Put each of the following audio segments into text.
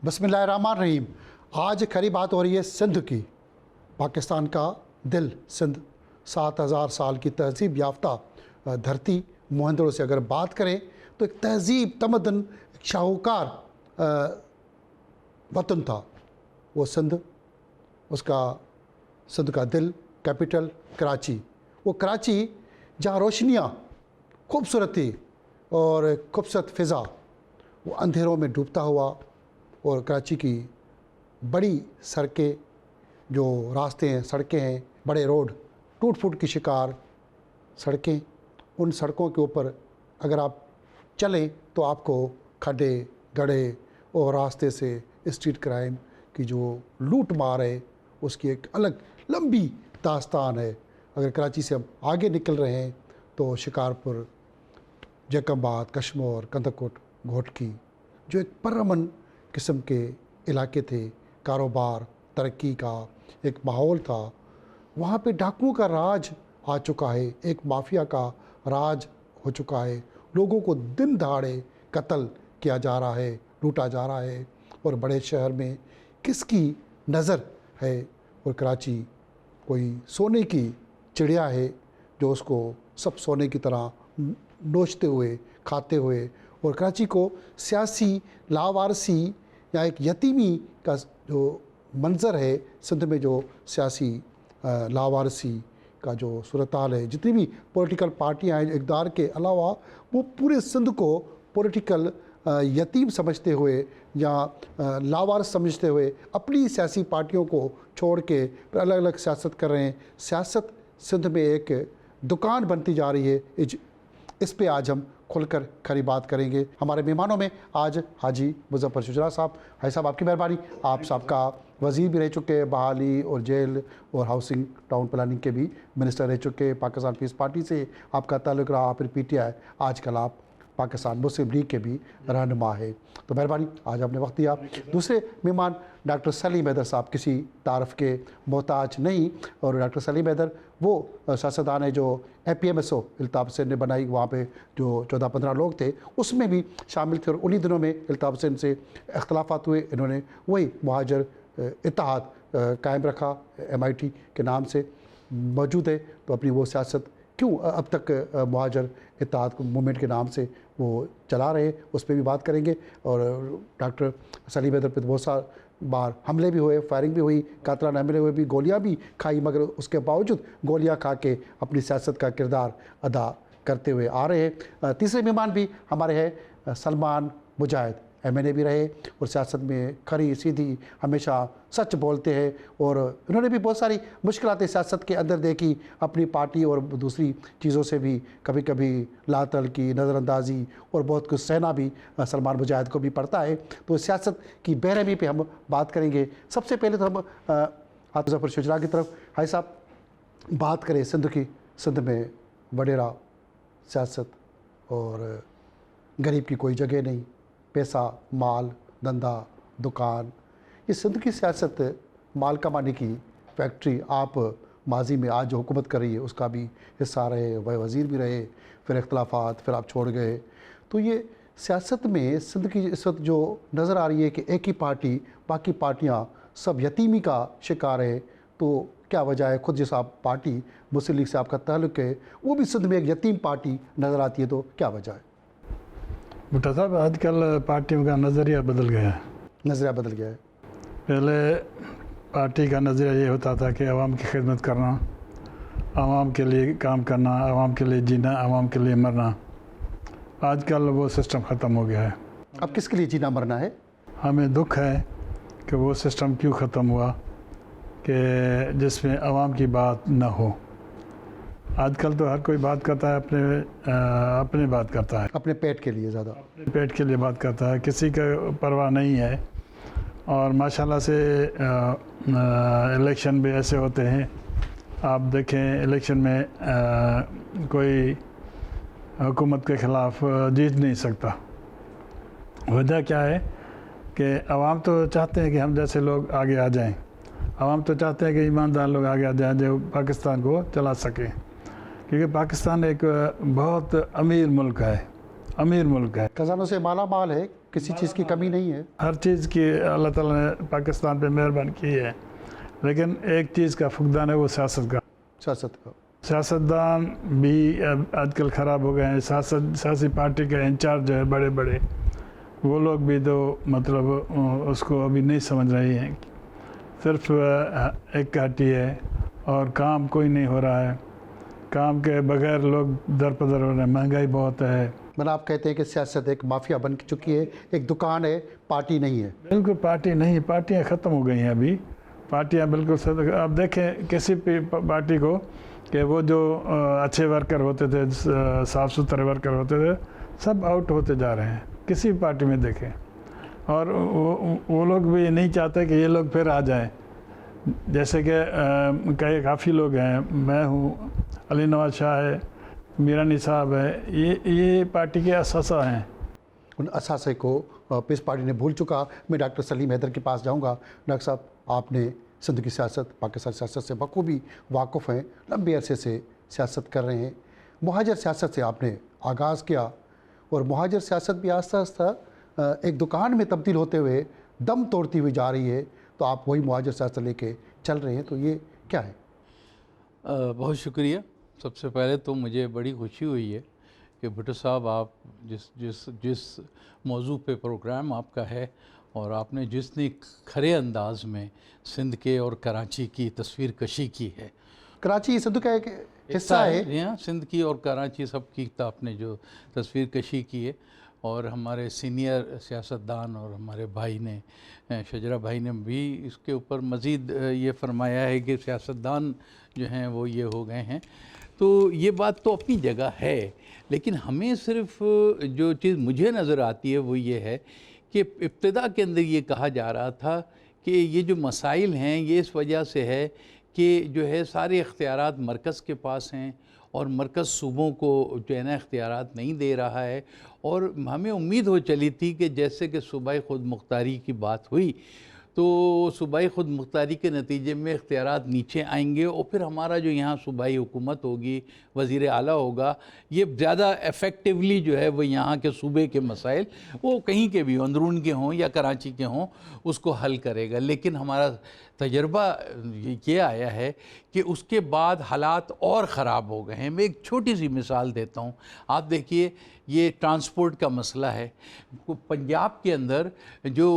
बिस्मिल्लाहिर्रहमानिर्रहीम। आज खरी बात हो रही है सिंध की। पाकिस्तान का दिल सिंध, 7000 साल की तहज़ीब याफ्ता धरती। मुहंदरों से अगर बात करें तो एक तहज़ीब, तमदन, एक शाहूकार वतन था वो सिंध। उसका सिंध का दिल, कैपिटल कराची। वो कराची जहाँ रोशनियाँ खूबसूरत थी और खूबसूरत फ़िज़ा, वो अंधेरों में डूबता हुआ। और कराची की बड़ी सड़कें, जो रास्ते हैं, सड़कें हैं, बड़े रोड, टूट फूट की शिकार सड़कें। उन सड़कों के ऊपर अगर आप चलें तो आपको खड्डे, गड्ढे और रास्ते से स्ट्रीट क्राइम की जो लूट मार है उसकी एक अलग लंबी दास्तान है। अगर कराची से हम आगे निकल रहे हैं तो शिकारपुर, जैकबाद, कश्मोर, कंदकोट, घोटकी, जो एक परअमन किस्म के इलाके थे, कारोबार, तरक्की का एक माहौल था, वहाँ पे डाकुओं का राज आ चुका है, एक माफिया का राज हो चुका है। लोगों को दिन दहाड़े कत्ल किया जा रहा है, लूटा जा रहा है। और बड़े शहर में किसकी नज़र है? और कराची कोई सोने की चिड़िया है जो उसको सब सोने की तरह नोचते हुए, खाते हुए। और कराची को सियासी लावारसी या एक यतीमी का जो मंज़र है सिंध में, जो सियासी लावारसी का जो सूरत-हाल है, जितनी भी पॉलिटिकल पार्टियां हैं इक़्तिदार के अलावा, वो पूरे सिंध को पॉलिटिकल यतीम समझते हुए या लावारिस समझते हुए अपनी सियासी पार्टियों को छोड़ के अलग अलग सियासत कर रहे हैं। सियासत सिंध में एक दुकान बनती जा रही है। इस पे आज हम खुलकर खरी बात करेंगे। हमारे मेहमानों में आज हाजी मुज़फ़्फ़र शुजरा साहब। हाजी साहब, आपकी मेहरबानी। आप सबका वज़ीर भी रह चुके हैं, बहाली और जेल और हाउसिंग टाउन प्लानिंग के भी मिनिस्टर रह चुके हैं। पाकिस्तान पीस पार्टी से आपका ताल्लुक़ रहा, फिर PTI, आजकल आप पाकिस्तान मुस्लिम लीग के भी रहनुमा है। तो मेहरबानी, आज आपने वक्त दिया। दूसरे मेहमान डॉक्टर सलीम हैदर साहब, किसी तारफ़ के मोहताज नहीं। और डॉक्टर सलीम हैदर वो सियासतदान है जो APMSO अल्ताफ़ हुसैन ने बनाई, वहाँ पे जो 14-15 लोग थे उसमें भी शामिल थे। और उन्हीं दिनों में अल्ताफ़ हुसैन से इख्तलाफात हुए, इन्होंने वही मुहाजिर इत्तेहाद कायम रखा, MIT के नाम से मौजूद है। तो अपनी वो सियासत क्यों अब तक मुहाजिर इत्तेहाद मूवमेंट के नाम से वो चला रहे, उस पर भी बात करेंगे। और डॉक्टर सलीम हैदर पे बहुत सारे बार हमले भी हुए, फायरिंग भी हुई, कातलाना हमले हुए भी, गोलियां भी खाई, मगर उसके बावजूद गोलियां खा के अपनी सियासत का किरदार अदा करते हुए आ रहे हैं। तीसरे मेहमान भी हमारे हैं सलमान मुजाहिद, MNA भी रहे और सियासत में खरी सीधी हमेशा सच बोलते हैं। और उन्होंने भी बहुत सारी मुश्किलातें सियासत के अंदर देखी, अपनी पार्टी और दूसरी चीज़ों से भी कभी कभी लातल की, नज़रअंदाजी और बहुत कुछ सहना भी सलमान मुजाहिद को भी पड़ता है। तो सियासत की बेरहमी पे हम बात करेंगे। सबसे पहले तो हम मुज़फ़्फ़र शुजरा की तरफ। हाई साहब, बात करें सिंध की। सिंध में वडेरा सियासत और गरीब की कोई जगह नहीं, पैसा, माल, धंधा, दुकान, ये सिंध की सियासत माल कमाने की फैक्ट्री। आप माजी में आज जो हुकूमत कर रही है उसका भी हिस्सा रहे, वह वज़ीर भी रहे, फिर इख्तलाफात, फिर आप छोड़ गए। तो ये सियासत में सिंध की इस वक्त जो नज़र आ रही है कि एक ही पार्टी, बाकी पार्टियाँ सब यतीमी का शिकार है। तो क्या वजह है? खुद जिस आप पार्टी मुस्लिम लीग से आपका ताल्लुक़ है, वो भी सिंध में एक यतीम पार्टी नज़र आती है, तो क्या वजह है? भुट्टा साहब, आजकल पार्टियों का नज़रिया बदल गया है। नज़रिया बदल गया है। पहले पार्टी का नज़रिया ये होता था कि आवाम की खिदमत करना, आवाम के लिए काम करना, आवाम के लिए जीना, आवाम के लिए मरना। आजकल वो सिस्टम ख़त्म हो गया है। अब किसके लिए जीना मरना है? हमें दुख है कि वो सिस्टम क्यों ख़त्म हुआ, कि जिसमें आवाम की बात न हो। आजकल तो हर कोई बात करता है, अपने बात करता है, अपने पेट के लिए, ज़्यादा अपने पेट के लिए बात करता है, किसी का परवाह नहीं है। और माशाल्लाह से इलेक्शन भी ऐसे होते हैं, आप देखें इलेक्शन में कोई हुकूमत के ख़िलाफ़ जीत नहीं सकता। वजह क्या है कि आवाम तो चाहते हैं कि हम जैसे लोग आगे आ जाएं, आवाम तो चाहते हैं कि ईमानदार लोग आगे आ जाएं जो पाकिस्तान को चला सकें। क्योंकि पाकिस्तान एक बहुत अमीर मुल्क है, अमीर मुल्क है, खजानों से माला माल है। किसी चीज़ की कमी नहीं है। हर चीज़ की अल्लाह ताला ने पाकिस्तान पे मेहरबानी की है, लेकिन एक चीज़ का फुकदान है, वो सियासत का। सियासत का सियासतदान भी अब आजकल ख़राब हो गए हैं। सियासी पार्टी के इंचार्ज है बड़े बड़े, वो लोग भी तो मतलब उसको अभी नहीं समझ रहे हैं। सिर्फ एक पार्टी है और काम कोई नहीं हो रहा है। काम के बगैर लोग दरपदर हो रहे हैं, महंगाई बहुत है। मतलब आप कहते हैं कि सियासत एक माफिया बन चुकी है, एक दुकान है, पार्टी नहीं है। बिल्कुल पार्टी नहीं, पार्टियां ख़त्म हो गई हैं अभी। पार्टियां बिल्कुल आप देखें किसी भी पार्टी को कि वो जो अच्छे वर्कर होते थे, साफ़ सुथरे वर्कर होते थे, सब आउट होते जा रहे हैं किसी भी पार्टी में देखें। और वो लोग भी नहीं चाहते कि ये लोग फिर आ जाएं। जैसे कि काफ़ी लोग हैं, मैं हूँ, अली नवाज शाह है, मीरानी साहब है, ये पार्टी के असासा हैं। उन असासे को पीस पार्टी ने भूल चुका। मैं डॉक्टर सलीम हैदर के पास जाऊंगा। डॉक्टर साहब, आपने सिंध की सियासत, पाकिस्तान सियासत से बखूबी वाक़ुफ़ हैं, लंबे अरसे से सियासत कर रहे हैं। मुहाजिर सियासत से आपने आगाज़ किया और मुहाजिर सियासत भी आस्ता आस्ता एक दुकान में तब्दील होते हुए दम तोड़ती हुई जा रही है। तो आप वही मुहाजिर सियासत लेके चल रहे हैं, तो ये क्या है? बहुत शुक्रिया। सबसे पहले तो मुझे बड़ी खुशी हुई है कि भुट्टो साहब, आप जिस मौजू पे प्रोग्राम आपका है और आपने जितनी खरे अंदाज में सिंध के और कराची की तस्वीर कशी की है। कराची सिंध का एक हिस्सा है। यहाँ सिंध की और कराची सब की आपने जो तस्वीर कशी की है, और हमारे सीनियर सियासतदान और हमारे भाई ने, शजरा भाई ने भी इसके ऊपर मज़ीद ये फरमाया है कि सियासतदान जो हैं वो ये हो गए हैं। तो ये बात तो अपनी जगह है, लेकिन हमें सिर्फ जो चीज़ मुझे नज़र आती है वो ये है कि इब्तिदा के अंदर ये कहा जा रहा था कि ये जो मसाइल हैं ये इस वजह से है कि जो है सारे इख्तियारात मरकज़ के पास हैं और मरकज़ सूबों को जो है ना इख्तियारात नहीं दे रहा है। और हमें उम्मीद हो चली थी कि जैसे कि सूबाई ख़ुद मुख्तारी की बात हुई, तो सूबाई ख़ुद मुख्तारी के नतीजे में इख्तियारात नीचे आएंगे और फिर हमारा जो यहाँ सूबाई हुकूमत होगी, वज़ीर आला होगा, ये ज़्यादा इफ़ेक्टिवली जो है वो यहाँ के सूबे के मसाइल, वो कहीं के भी अंदरून के हों या कराची के हों, उसको हल करेगा। लेकिन हमारा तजर्बा ये आया है कि उसके बाद हालात और ख़राब हो गए हैं। मैं एक छोटी सी मिसाल देता हूँ। आप देखिए, ये ट्रांसपोर्ट का मसला है। पंजाब के अंदर जो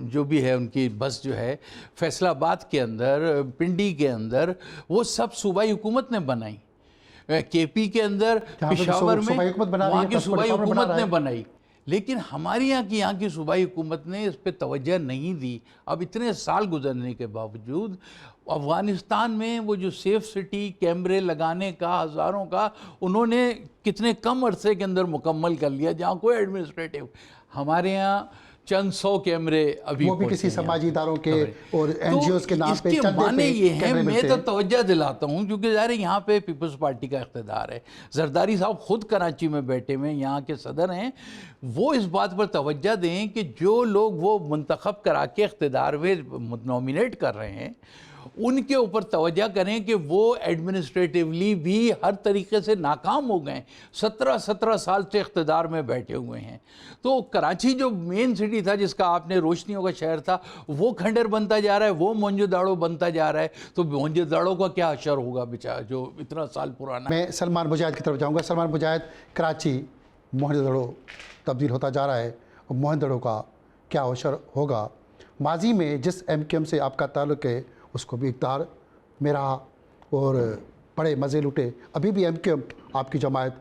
जो भी है उनकी बस जो है, फैसलाबाद के अंदर, पिंडी के अंदर, वो सब सूबाई हुकूमत ने बनाई। केपी के अंदर, पेशावर में वहाँ की सूबाई हुकूमत ने बनाई। लेकिन हमारे यहाँ की सूबाई हुकूमत ने इस पर तवज्जो नहीं दी। अब इतने साल गुजरने के बावजूद अफ़गानिस्तान में वो जो सेफ़ सिटी कैमरे लगाने का हज़ारों का उन्होंने कितने कम अरसे के अंदर मुकम्मल कर लिया, जहाँ कोई एडमिनिस्ट्रेटिव। हमारे यहाँ चंद 100 कैमरे अभी, वो भी किसी समाजी इदारों के और एनजीओज़ के नाम पे। इसके माने ये हैं, मैं तो तवज्जो दिलाता हूँ क्योंकि ज़ाहिर है यहाँ पे पीपल्स पार्टी का इक़्तिदार है। जरदारी साहब ख़ुद कराची में बैठे हुए यहाँ के सदर हैं। वो इस बात पर तवज्जो दें कि जो लोग वो मुंतखब करा के इक़्तिदार में नॉमिनेट कर रहे हैं, उनके ऊपर तवज्जो करें कि वो एडमिनिस्ट्रेटिवली भी हर तरीके से नाकाम हो गए। 17 साल से इक़्तिदार में बैठे हुए हैं। तो कराची जो मेन सिटी था, जिसका आपने रोशनियों का शहर था, वो खंडर बनता जा रहा है, वो मोहनजोदाड़ो बनता जा रहा है। तो मोहनजोदाड़ो का क्या असर होगा बेचारा जो इतना साल पुराना। मैं सलमान मुजाहिद की तरफ जाऊँगा। सलमान मुजाहिद, कराची मोहनजोदाड़ो तब्दील होता जा रहा है, और मोहनजोदाड़ो का क्या असर होगा? माजी में जिस MQM से आपका ताल्लुक़ है, उसको भी इक़्तिदार में रहा और बड़े मज़े लुटे। अभी भी MQM, आपकी जमायत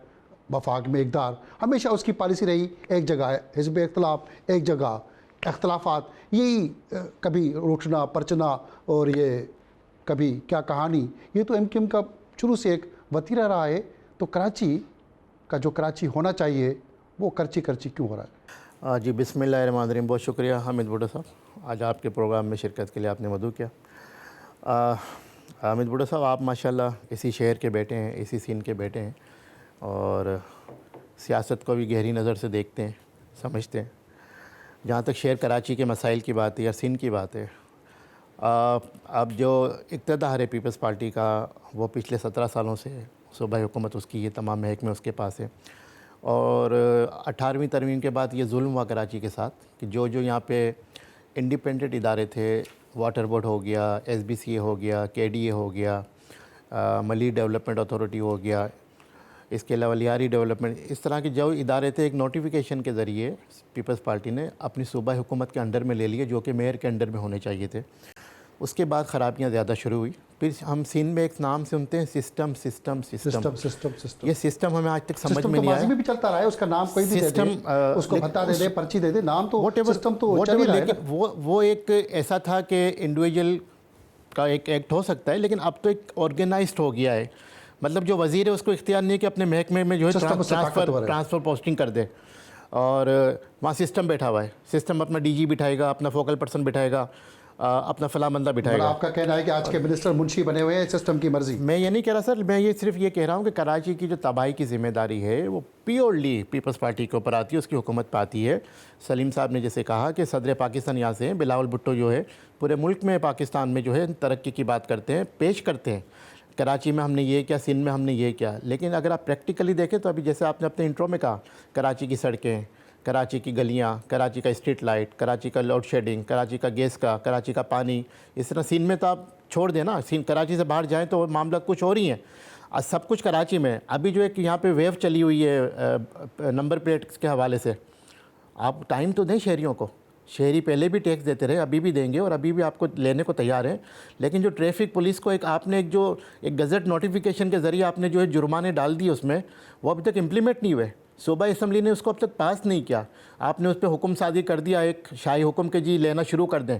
वफाक में इक़्तिदार, हमेशा उसकी पॉलिसी रही एक जगह हिज़्ब इख्तिलाफ, एक जगह इख्तिलाफ़ात। यही कभी रूठना परचना और ये कभी क्या कहानी, ये तो MQM का शुरू से एक वतीरा रहा है। तो कराची का जो कराची होना चाहिए, वो करची क्यों हो रहा है? जी, बिस्मिल्लाहिर्रहमानिर्रहीम। बहुत शुक्रिया हामिद भुट्टो साहब, आज आपके प्रोग्राम में शिरकत के लिए आपने मदऊ किया। हामिद भुट्टो साहब, आप माशाल्लाह इसी शहर के बेटे हैं, इसी सीन के बेटे हैं और सियासत को भी गहरी नज़र से देखते हैं, समझते हैं। जहाँ तक शहर कराची के मसाइल की बात है या सिंध की बात है, अब जो इक़्तिदार है पीपल्स पार्टी का, वो पिछले 17 सालों से सूबाई हुकूमत उसकी, ये तमाम महकमे उसके पास है। और 18वीं तरमीम के बाद ये जुल्म हुआ कराची के साथ कि जो यहाँ पे इंडिपेंडेंट इदारे थे, वाटर बोर्ड हो गया, SBCA हो गया, KDA हो गया, मली डेवलपमेंट अथॉरिटी हो गया, इसके अलावा लियारी डेवलपमेंट, इस तरह के जो इदारे थे एक नोटिफिकेशन के ज़रिए पीपल्स पार्टी ने अपनी सूबाई हुकूमत के अंडर में ले लिए, जो कि मेयर के अंडर में होने चाहिए थे। उसके बाद ख़राबियाँ ज़्यादा शुरू हुई। फिर हम सिंध में एक नाम सुनते हैं system system system system system. ये सिस्टम हमें आज तक समझ सिस्टम में तो नहीं माजी आया। में भी चलता रहा है, उसका नाम कोई भी दे दे, सिस्टम, उसको भत्ता दे दे, पर्ची दे दे, नाम तो Whatever, सिस्टम तो चल ही रहा है लेकिन ना। वो एक ऐसा था कि इंडिविजुअल का एक एक्ट हो सकता है, लेकिन अब तो एक ऑर्गेनाइज्ड हो गया है। मतलब जो वजीर है उसको इख्तियार नहीं है कि अपने महकमे में जो है सिस्टम उससे ताकतवर है। ट्रांसफ़र पोस्टिंग कर दे, और वहाँ सिस्टम बैठा हुआ है। सिस्टम अपना DG बिठाएगा, अपना फोकल पर्सन बिठाएगा, अपना फला बंदा और बिठाएगा। आपका कहना है कि आज के मिनिस्टर मुंशी बने हुए हैं, सिस्टम की मर्जी। मैं ये नहीं कह रहा सर, मैं ये सिर्फ ये कह रहा हूँ कि कराची की जो तबाही की ज़िम्मेदारी है वो प्योरली पीपल्स पार्टी के ऊपर आती है, उसकी हुकूमत पर आती है। सलीम साहब ने जैसे कहा कि सदर पाकिस्तान यहाँ से हैं, बिलावल भुट्टो जो है पूरे मुल्क में पाकिस्तान में जो है तरक्की की बात करते हैं, पेश करते हैं, कराची में हमने ये किया, सिंध में हमने ये किया। लेकिन अगर आप प्रैक्टिकली देखें तो अभी जैसे आपने अपने इंट्रो में कहा, कराची की सड़कें, कराची की गलियाँ, कराची का स्ट्रीट लाइट, कराची का लोड शेडिंग, कराची का गैस का, कराची का पानी, इस तरह सिंध में तो आप छोड़ दें ना, सिंध कराची से बाहर जाएं तो मामला कुछ और ही है। सब कुछ कराची में। अभी जो एक यहाँ पे वेव चली हुई है नंबर प्लेट के हवाले से, आप टाइम तो दें शहरियों को। शहरी पहले भी टैक्स देते रहे, अभी भी देंगे और अभी भी आपको लेने को तैयार हैं। लेकिन जो ट्रैफिक पुलिस को आपने एक गज़ट नोटिफिकेशन के ज़रिए आपने जो है जुर्माने डाल दिए उसमें, वो अभी तक इम्प्लीमेंट नहीं हुए। सूबाई असम्बली ने उसको अब तक पास नहीं किया। आपने उस पर हुक्म सादी कर दिया, एक शाही हुक्म के जी लेना शुरू कर दें।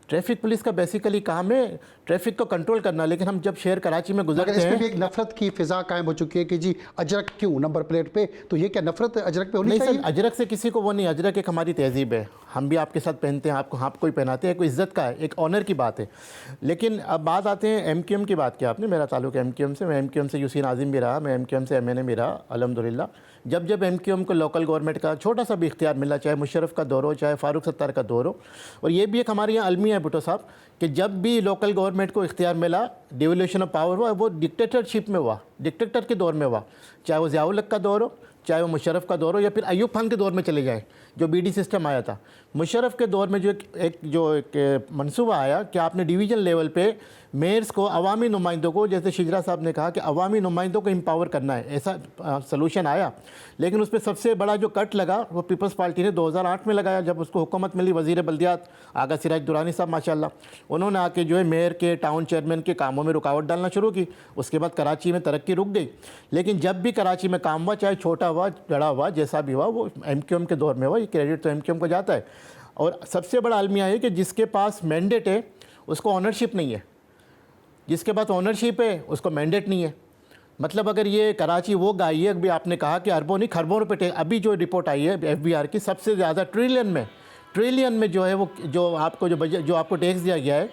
ट्रैफिक पुलिस का बेसिकली काम है ट्रैफिक को कंट्रोल करना, लेकिन हम जब शहर कराची में गुजरते हैं, इसमें भी एक नफरत की फिजा कायम हो चुकी है कि जी अजरक क्यों नंबर प्लेट पे, तो ये क्या नफरत अजरक पे होनी नहीं चाहिए? सर, अजरक से किसी को वो नहीं, अजरक एक हमारी तहजीब है, हम भी आपके साथ पहनते हैं, आपको ही पहनाते हैं, कोई इज़्ज़त का है, एक ऑनर की बात है। लेकिन अब बात आते हैं MQM की बात किया आपने, मेरा ताल्लुक MQM से, मैं MQM से यूसी नाजिम भी रहा, मैं MQM से MNA भी रहा अल्हम्दुलिल्लाह। जब MQM को लोकल गवर्नमेंट का छोटा सा भी इख्तियार मिला, चाहे मुशर्रफ का दौर हो, चाहे फ़ारूक सत्तार का दौर हो, और ये भी एक हमारे यहाँ अलमी है भुट्टो साहब कि जब भी लोकल गवर्नमेंट को इख्तियार मिला, डिवोल्यूशन ऑफ पावर हुआ, वो डिक्टेटरशिप में हुआ, डिक्टेटर के दौर में हुआ, चाहे वो ज़िया-उल हक का दौर हो, चाहे वो मुशर्रफ का दौर हो, या फिर अयूब खान के दौर में चले जाए जो BD सिस्टम आया था। मुशर्रफ के दौर में जो एक मनसूबा आया कि आपने डिवीज़न लेवल पे मेयर्स को, अवामी नुमाइंदों को, जैसे शिजरा साहब ने कहा कि अवामी नुमाइंदों को एम्पावर करना है, ऐसा सलूशन आया। लेकिन उस पर सबसे बड़ा जो कट लगा वो पीपल्स पार्टी ने 2008 में लगाया, जब उसको हुकूमत मिली। वज़ीर बल्दियात आगा सिराज दुरानी साहब माशाल्लाह, उन्होंने आके जो है मेयर के, टाउन चेयरमैन के कामों में रुकावट डालना शुरू की। उसके बाद कराची में तरक्की रुक गई। लेकिन जब भी कराची में काम हुआ, चाहे छोटा हुआ, बड़ा हुआ, जैसा भी हुआ, वो MQM के दौर में हुआ। ये क्रेडिट तो MQM को जाता है। और सबसे बड़ा अलमिया है कि जिसके पास मैंडेट है उसको ऑनरशिप नहीं है, जिसके पास ऑनरशिप है उसको मैंडेट नहीं है। मतलब अगर ये कराची वो गाई है, अभी आपने कहा कि अरबों नहीं खरबों रुपये, अभी जो रिपोर्ट आई है FBR की, सबसे ज़्यादा ट्रिलियन में जो है वो, जो आपको जो बजट, जो आपको टैक्स दिया गया है,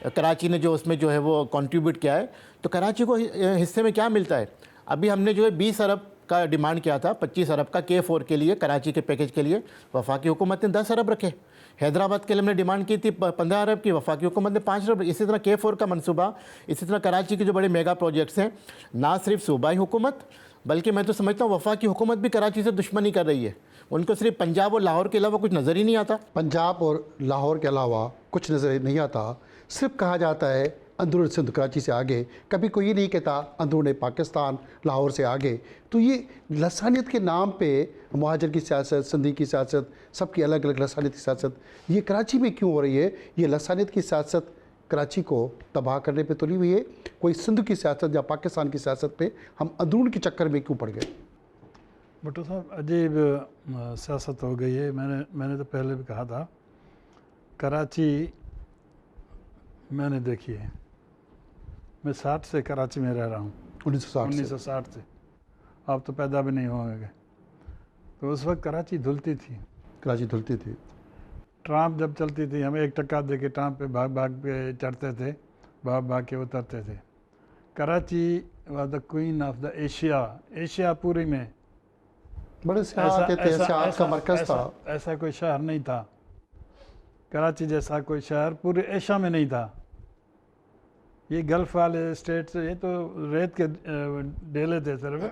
कराची ने जो उसमें जो है वो कंट्रीब्यूट किया है, तो कराची को हिस्से में क्या मिलता है? अभी हमने जो है 20 अरब का डिमांड किया था, 25 अरब का K4 के लिए, कराची के पैकेज के लिए। वफाकी हुकूमत ने 10 अरब रखे। हैदराबाद के लिए हमने डिमांड की थी 15 अरब की, वफाकी हुकूमत ने 5 अरब। इसी तरह K4 का मनसूबा, इसी तरह कराची के जो बड़े मेगा प्रोजेक्ट्स हैं, ना सिर्फ सूबाई हुकूमत, बल्कि मैं तो समझता हूँ वफाकी हुकूमत भी कराची से दुश्मनी कर रही है। उनको सिर्फ पंजाब और लाहौर के अलावा कुछ नज़र ही नहीं आता। पंजाब और लाहौर के अलावा कुछ नज़र नहीं आता। सिर्फ कहा जाता है अंदरून सिंध कराची से आगे, कभी कोई ये नहीं कहता अंदरून पाकिस्तान लाहौर से आगे। तो ये लसानियत के नाम पे मुहाजिर की सियासत, सिंधी की सियासत, सबकी अलग अलग लसानियत की सियासत, ये कराची में क्यों हो रही है? ये लसानियत की सियासत कराची को तबाह करने पे तुली हुई है? कोई सिंध की सियासत या पाकिस्तान की सियासत पे हम अंदरून के चक्कर में क्यों पड़ गए? भुट्टो साहब, अजीब सियासत हो गई है। मैंने तो पहले भी कहा था, कराची मैंने देखी है। मैं 60 से कराची में रह रहा हूँ, 1960 से। आप तो पैदा भी नहीं होंगे। तो उस वक्त कराची धुलती थी। कराची धुलती थी। ट्राम जब चलती थी, हमें 1 टक्का दे के ट्राम पे भाग भाग के चढ़ते थे, भाग भाग के उतरते थे। Karachi was the queen of the Asia पूरी में। बड़े सियाहत का मरकज़ था। ऐसा कोई शहर नहीं था, कराची जैसा कोई शहर पूरे एशिया में नहीं था। ये गल्फ़ वाले स्टेट से, ये तो रेत के डेले थे सिर्फ,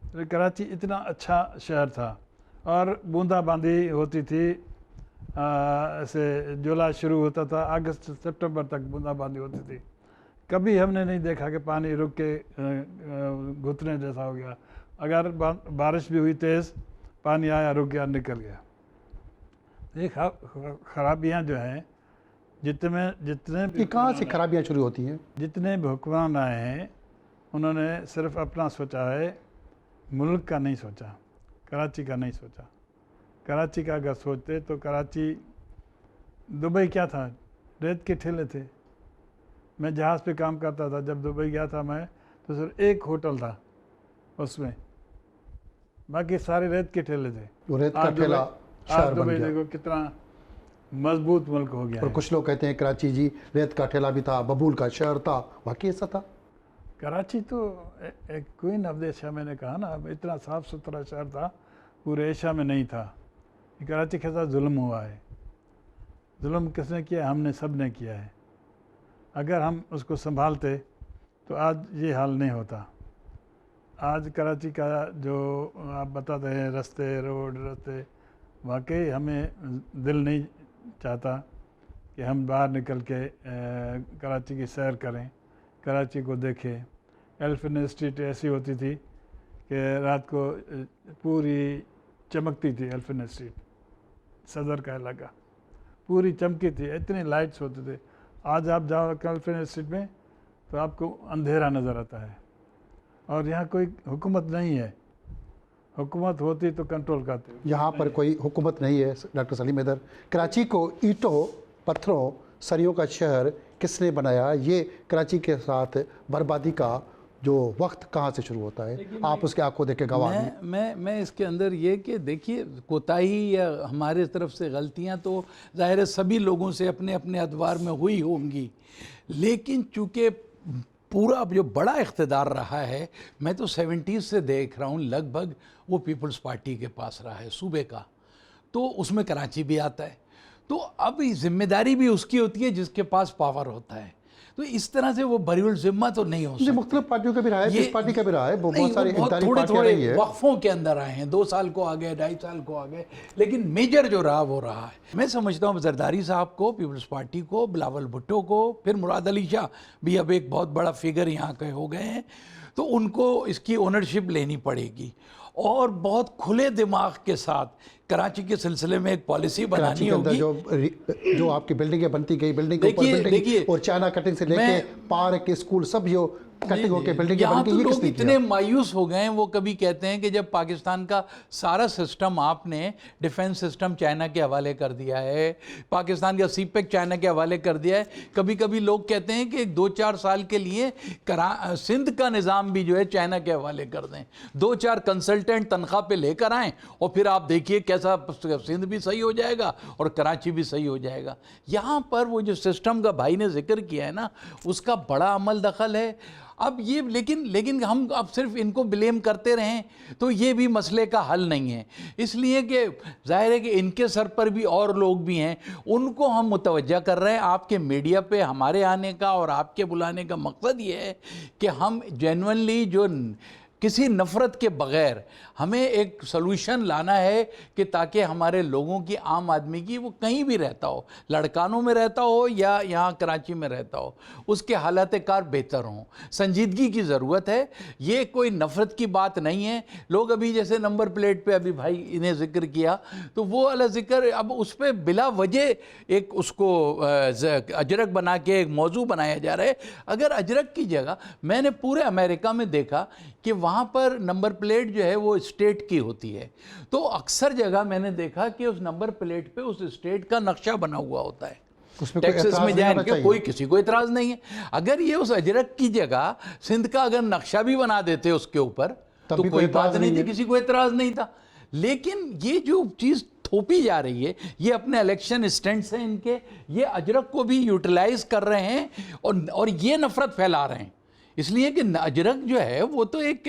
कराची इतना अच्छा शहर था और बूंदाबांदी होती थी। ऐसे जुलाई शुरू होता था, अगस्त सितंबर तक बूंदाबांदी होती थी। कभी हमने नहीं देखा कि पानी रुक के घुटने जैसा हो गया। अगर बारिश भी हुई तेज़, पानी आया, रुक गया, निकल गया। ये खराबियाँ जो हैं, जितने ये कहाँ से खराबियाँ शुरू होती हैं? जितने भी हुक्मरान आए हैं उन्होंने सिर्फ अपना सोचा है, मुल्क का नहीं सोचा, कराची का नहीं सोचा। कराची का अगर सोचते तो कराची, दुबई क्या था, रेत के ठेले थे। मैं जहाज़ पे काम करता था, जब दुबई गया था मैं, तो सिर्फ एक होटल था उसमें, बाकी सारे रेत के ठेले थे। वो रेत का ठेला शहर बन दुबई गया। देखो कितना मजबूत मुल्क हो गया और है। कुछ लोग कहते हैं कराची जी रेत का ठेला भी था, बबूल का शहर था, वाकई ऐसा था? कराची तो एक क्वीन ऑफ द एशिया, मैंने कहा ना, अब इतना साफ़ सुथरा शहर था, पूरे एशिया में नहीं था। कराची के साथ जुल्म हुआ है। जुल्म किसने किया? हमने सब ने किया है। अगर हम उसको संभालते तो आज ये हाल नहीं होता। आज कराची का जो आप बताते हैं, रास्ते, वाकई हमें दिल नहीं चाहता कि हम बाहर निकल के कराची की सैर करें, कराची को देखें। एलिफेंट स्ट्रीट ऐसी होती थी कि रात को पूरी चमकती थी। एलिफेंट स्ट्रीट, सदर का इलाका, पूरी चमकी थी, इतनी लाइट्स होते थे। आज आप जाओ एलिफेंट स्ट्रीट में तो आपको अंधेरा नज़र आता है। और यहाँ कोई हुकूमत नहीं है। हुकूमत होती तो कंट्रोल करते। यहाँ पर कोई हुकूमत नहीं है। डॉक्टर सलीम हैदर, कराची को ईंटों, पत्थरों, सरियों का शहर किसने बनाया? ये कराची के साथ बर्बादी का जो वक्त कहाँ से शुरू होता है? आप उसके आंखों देखे गवाह हैं। मैं इसके अंदर ये कि देखिए, कोताही या हमारे तरफ से गलतियां तो ज़ाहिर है सभी लोगों से अपने अपने अदवार में हुई होंगी, लेकिन चूँकि पूरा जो बड़ा इख्तिदार रहा है, मैं तो 70s से देख रहा हूँ, लगभग वो पीपल्स पार्टी के पास रहा है सूबे का, तो उसमें कराची भी आता है। तो अब जिम्मेदारी भी उसकी होती है जिसके पास पावर होता है। तो इस तरह से वो बरीउल जिम्मा तो नहीं हो सकती। मुख्तलिफ पार्टियों का भी रहा है, इस पार्टी का भी रहा है, बहुत सारी इक़्तिदारी पार्टियां रही है। वक्फों के अंदर आए हैं, 2 साल को आ गए, 2.5 साल को आ गए, लेकिन मेजर जो रहा वो रहा है। मैं समझता हूँ जरदारी साहब को, पीपल्स पार्टी को, बिलावल भुट्टो को, फिर मुराद अली शाह भी अब एक बहुत बड़ा फिगर यहाँ के हो गए हैं, तो उनको इसकी ओनरशिप लेनी पड़ेगी और बहुत खुले दिमाग के साथ कराची के सिलसिले में एक पॉलिसी बनानी होगी। जो आपकी बिल्डिंगें बनती गई, बिल्डिंग के ऊपर बिल्डिंग, और चाइना कटिंग से लेके पार्क, स्कूल, सब जो कटिंग होकर बिल्डिंग यहाँ तो लोग इतने मायूस हो गए हैं, वो कभी कहते हैं कि जब पाकिस्तान का सारा सिस्टम आपने डिफेंस सिस्टम चाइना के हवाले कर दिया है, पाकिस्तान का सीपेक चाइना के हवाले कर दिया है। कभी कभी लोग कहते हैं कि 2-4 साल के लिए सिंध का निज़ाम भी जो है चाइना के हवाले कर दें, 2-4 कंसल्टेंट तनख्वाह पे लेकर आएँ और फिर आप देखिए कैसा सिंध भी सही हो जाएगा और कराची भी सही हो जाएगा। यहाँ पर वो जो सिस्टम का भाई ने जिक्र किया है ना, उसका बड़ा अमल दखल है। अब ये लेकिन हम अब सिर्फ इनको ब्लेम करते रहें तो ये भी मसले का हल नहीं है। इसलिए कि जाहिर है कि इनके सर पर भी और लोग भी हैं, उनको हम मुतवज्जा कर रहे हैं। आपके मीडिया पे हमारे आने का और आपके बुलाने का मकसद ये है कि हम जेन्युइनली जो किसी नफ़रत के बग़ैर हमें एक सलूशन लाना है कि ताकि हमारे लोगों की, आम आदमी की, वो कहीं भी रहता हो, लड़कानों में रहता हो या यहाँ कराची में रहता हो, उसके हालात कार बेहतर हों। संजीदगी की ज़रूरत है, ये कोई नफ़रत की बात नहीं है। लोग अभी जैसे नंबर प्लेट पे अभी भाई इन्हें ज़िक्र किया, तो वो वाला ज़िक्र अब उस पर बिला वजह एक उसको अजरक बना के एक मौजू बनाया जा रहा है। अगर अजरक की जगह, मैंने पूरे अमेरिका में देखा कि वहाँ पर नंबर प्लेट जो है वो स्टेट की होती है, तो अक्सर जगह मैंने देखा कि उस नंबर प्लेट पे उस स्टेट का नक्शा बना हुआ होता है। टेक्सास में जाए इनके कोई किसी को इतराज़ नहीं है। अगर ये उस अजरक की जगह सिंध का अगर नक्शा भी बना देते उसके ऊपर तो कोई बात नहीं थी, किसी को इतराज़ नहीं था। लेकिन ये जो चीज़ थोपी जा रही है, ये अपने इलेक्शन स्टंट्स हैं इनके, ये अजरक को भी यूटिलाइज कर रहे हैं और ये नफ़रत फैला रहे हैं। इसलिए कि अजरक जो है वो तो एक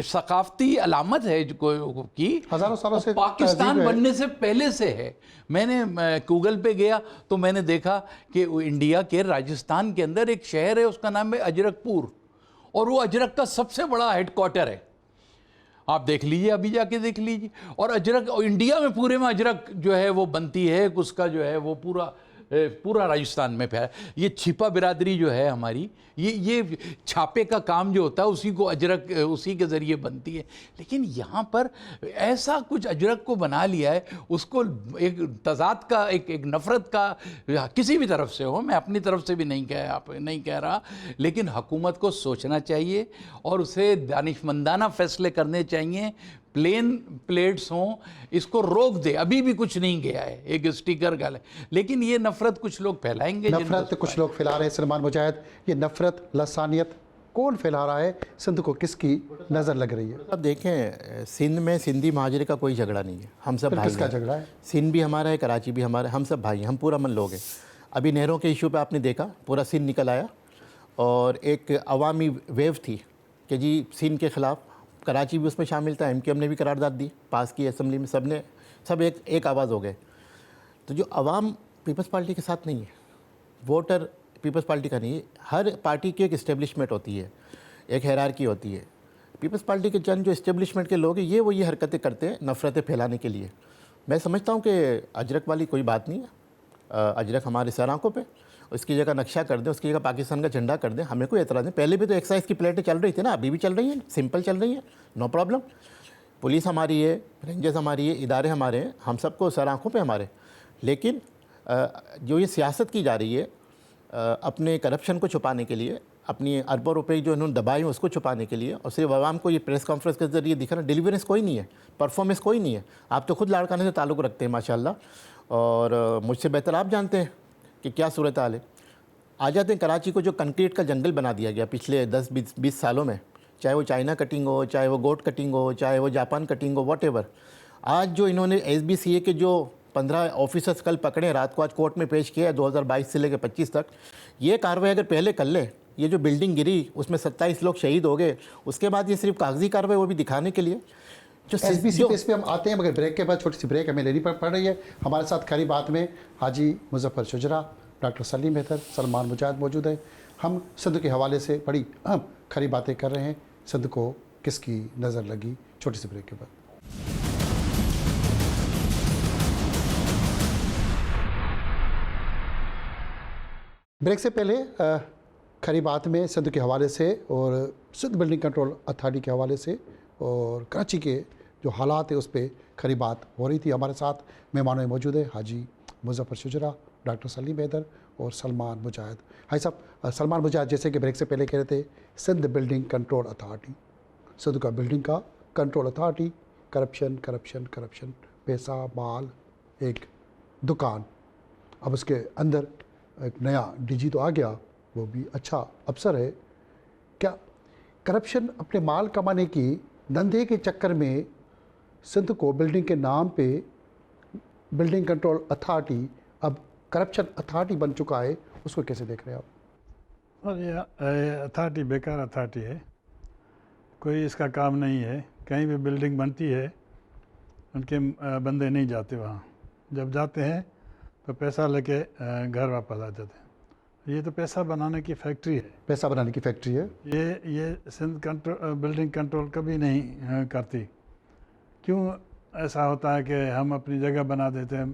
सकाफती अलामत है कि हज़ारों सालों से पाकिस्तान बनने से पहले से है। मैंने गूगल पे गया तो मैंने देखा कि इंडिया के राजस्थान के अंदर एक शहर है, उसका नाम है अजरकपुर, और वो अजरक का सबसे बड़ा हेडक्वार्टर है। आप देख लीजिए, अभी जाके देख लीजिए। और अजरक, और इंडिया में पूरे में अजरक जो है वो बनती है, उसका जो है वो पूरा राजस्थान में फैला। ये छिपा बिरादरी जो है हमारी, ये छापे का काम जो होता है उसी को अजरक उसी के ज़रिए बनती है। लेकिन यहाँ पर ऐसा कुछ अजरक को बना लिया है, उसको एक तज़ाद का, एक नफ़रत का, किसी भी तरफ से हो, मैं अपनी तरफ से भी नहीं कह रहा, लेकिन हुकूमत को सोचना चाहिए और उसे दानिशमंदाना फ़ैसले करने चाहिए। प्लेन प्लेट्स हों, इसको रोक दे। अभी भी कुछ नहीं गया है, एक स्टिकर का है, लेकिन ये नफ़रत कुछ लोग फैलाएंगे। नफ़रत कुछ लोग फैला रहे हैं। सलमान मुजाहिद, ये नफ़रत, लसानियत कौन फैला रहा है? सिंध को किसकी नज़र लग रही है? अब देखें, सिंध में सिंधी महाजरे का कोई झगड़ा नहीं है, हम सब भाई किसका हैं। झगड़ा है? सिंध भी हमारा है, कराची भी हमारा है, हम सब भाई हैं, हम पूरा मन लोग हैं। अभी नहरों के इशू पे आपने देखा पूरा सिंध निकल आया और एक अवामी वेव थी कि जी सिंध के ख़िलाफ़, कराची भी उसमें शामिल था, MQM ने भी करारदाद दी, पास की असेंबली में, सब एक आवाज़ हो गए। तो जो अवाम पीपल्स पार्टी के साथ नहीं है, वोटर पीपल्स पार्टी का नहीं है। हर पार्टी की एक इस्टेब्लिशमेंट होती है, एक हायरार्की होती है। पीपल्स पार्टी के चंद जो इस्टेब्लिशमेंट के लोग हैं, ये हरकतें करते हैं नफ़रतें फैलाने के लिए। मैं समझता हूँ कि अजरक वाली कोई बात नहीं है। अजरक हमारे सर आँखों पे, उसकी जगह नक्शा कर दें, उसकी जगह पाकिस्तान का झंडा कर दें, हमें कोई एतराज़ नहीं। पहले भी तो एक्साइज की प्लेटें चल रही थी ना, अभी भी चल रही हैं, सिंपल चल रही हैं, नो प्रॉब्लम। पुलिस हमारी है, रेंजर्स हमारी है, इदारे हमारे हैं, हम सबको सर आँखों पे हमारे। लेकिन जो ये सियासत की जा रही है अपने करप्शन को छुपाने के लिए, अपनी अरबों रुपए जो इन्होंने दबाए हैं उसको छुपाने के लिए, और सिर्फ आवाम को ये प्रेस कॉन्फ्रेंस के ज़रिए दिखाना, डिलीवरेंस कोई नहीं है, परफॉर्मेंस कोई नहीं है। आप तो खुद लाड़काने से ताल्लुक़ रखते हैं माशाल्लाह, और मुझसे बेहतर आप जानते हैं कि क्या सूरत हाल है। आ जाते हैं कराची को जो कंक्रीट का जंगल बना दिया गया पिछले 10-20 सालों में, चाहे वो चाइना कटिंग हो, चाहे वो गोट कटिंग हो, चाहे वो जापान कटिंग हो, वॉटेवर। आज जो इन्होंने SBCA के जो 15 ऑफिसर्स कल पकड़े, रात को आज कोर्ट में पेश किया है, 2022 से लेकर 25 तक, ये कार्रवाई अगर पहले कर ले, ये जो बिल्डिंग गिरी उसमें 27 लोग शहीद हो गए, उसके बाद ये सिर्फ कागजी कार्रवाई, वो भी दिखाने के लिए जो SBC इस पे हम आते हैं, मगर ब्रेक के बाद छोटी सी ब्रेक हमें लेनी पड़ रही है। हमारे साथ खरी बात में हाजी मुजफ्फर शुजरा, डॉक्टर सलीम हैदर, सलमान मुजाहिद मौजूद है। हम सिंध के हवाले से बड़ी अहम खरी बातें कर रहे हैं। सिंध को किसकी नज़र लगी? छोटी सी ब्रेक के बाद। ब्रेक से पहले खरी बात में सिंध के हवाले से और सिंध बिल्डिंग कंट्रोल अथॉरिटी के हवाले से और कराची के जो हालात है उस पर खरी बात हो रही थी। हमारे साथ मेहमानों में मौजूद है हाजी मुजफ्फर शुजरा, डॉक्टर सलीम हैदर और सलमान मुजाहिद। भाई साहब, सलमान मुजाहिद जैसे कि ब्रेक से पहले कह रहे थे, Sindh building control authority, Sindh का बिल्डिंग का control authority, corruption corruption corruption, पैसा माल, एक दुकान। अब उसके अंदर एक नया DG तो आ गया, वो भी अच्छा अफसर है। क्या करप्शन अपने माल कमाने की धंधे के चक्कर में सिंध को बिल्डिंग के नाम पे बिल्डिंग कंट्रोल अथॉरिटी अब करप्शन अथॉरिटी बन चुका है, उसको कैसे देख रहे हैं आप? और ये अथॉरिटी बेकार अथॉरिटी है, कोई इसका काम नहीं है। कहीं भी बिल्डिंग बनती है, उनके बंदे नहीं जाते वहाँ, जब जाते हैं तो पैसा लेके घर वापस आ जाते हैं। ये तो पैसा बनाने की फैक्ट्री है, पैसा बनाने की फैक्ट्री है। ये सिंध बिल्डिंग कंट्रोल कभी नहीं करती। क्यों ऐसा होता है कि हम अपनी जगह बना देते हैं,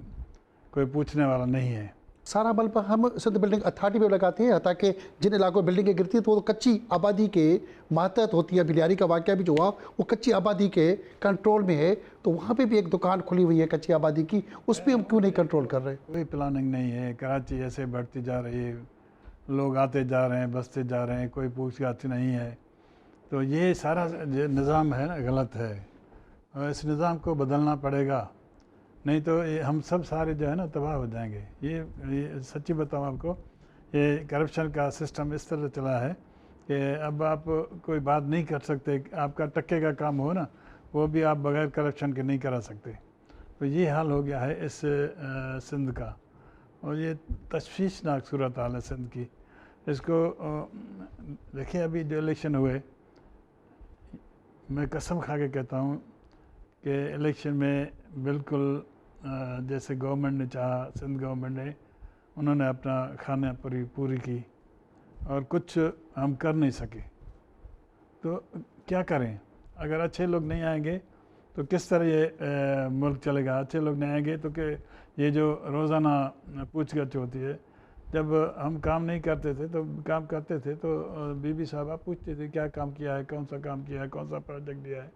कोई पूछने वाला नहीं है। सारा बल पर हम सिंध बिल्डिंग अथॉरिटी पे लगाते हैं, ताकि जिन इलाकों में बिल्डिंगें गिरती है तो वो कच्ची आबादी के मातहत होती है। बिलियारी का वाक़या भी जो हुआ वो कच्ची आबादी के कंट्रोल में है, तो वहाँ पे भी एक दुकान खुली हुई है कच्ची आबादी की, उस पर हम क्यों नहीं कंट्रोल कर रहे? कोई प्लानिंग नहीं है। कराची ऐसे बढ़ती जा रही है, लोग आते जा रहे हैं, बसते जा रहे हैं, कोई पूछताछ नहीं है। तो ये सारा जो निज़ाम है ना, गलत है, और इस निज़ाम को बदलना पड़ेगा, नहीं तो ये हम सब सारे जो है ना तबाह हो जाएंगे। ये सच्ची बताऊँ आपको, ये करप्शन का सिस्टम इस तरह चला है कि अब आप कोई बात नहीं कर सकते। आपका टक्के का काम हो ना, वो भी आप बगैर करप्शन के नहीं करा सकते। तो ये हाल हो गया है इस सिंध का, और ये तशवीशनाक सूरत हाल है सिंध की। इसको देखिए, अभी जो इलेक्शन हुए, मैं कसम खा के कहता हूँ कि इलेक्शन में बिल्कुल जैसे गवर्नमेंट ने चाहा, सिंध गवर्नमेंट ने, उन्होंने अपना खाना पूरी की, और कुछ हम कर नहीं सके। तो क्या करें? अगर अच्छे लोग नहीं आएंगे तो किस तरह ये मुल्क चलेगा। अच्छे लोग नहीं आएंगे तो कि ये जो रोज़ाना पूछगछ होती है, जब हम काम नहीं करते थे तो काम करते थे तो बीबी साहबा पूछते थे क्या काम किया है, कौन सा काम किया है, कौन सा प्रोजेक्ट दिया है।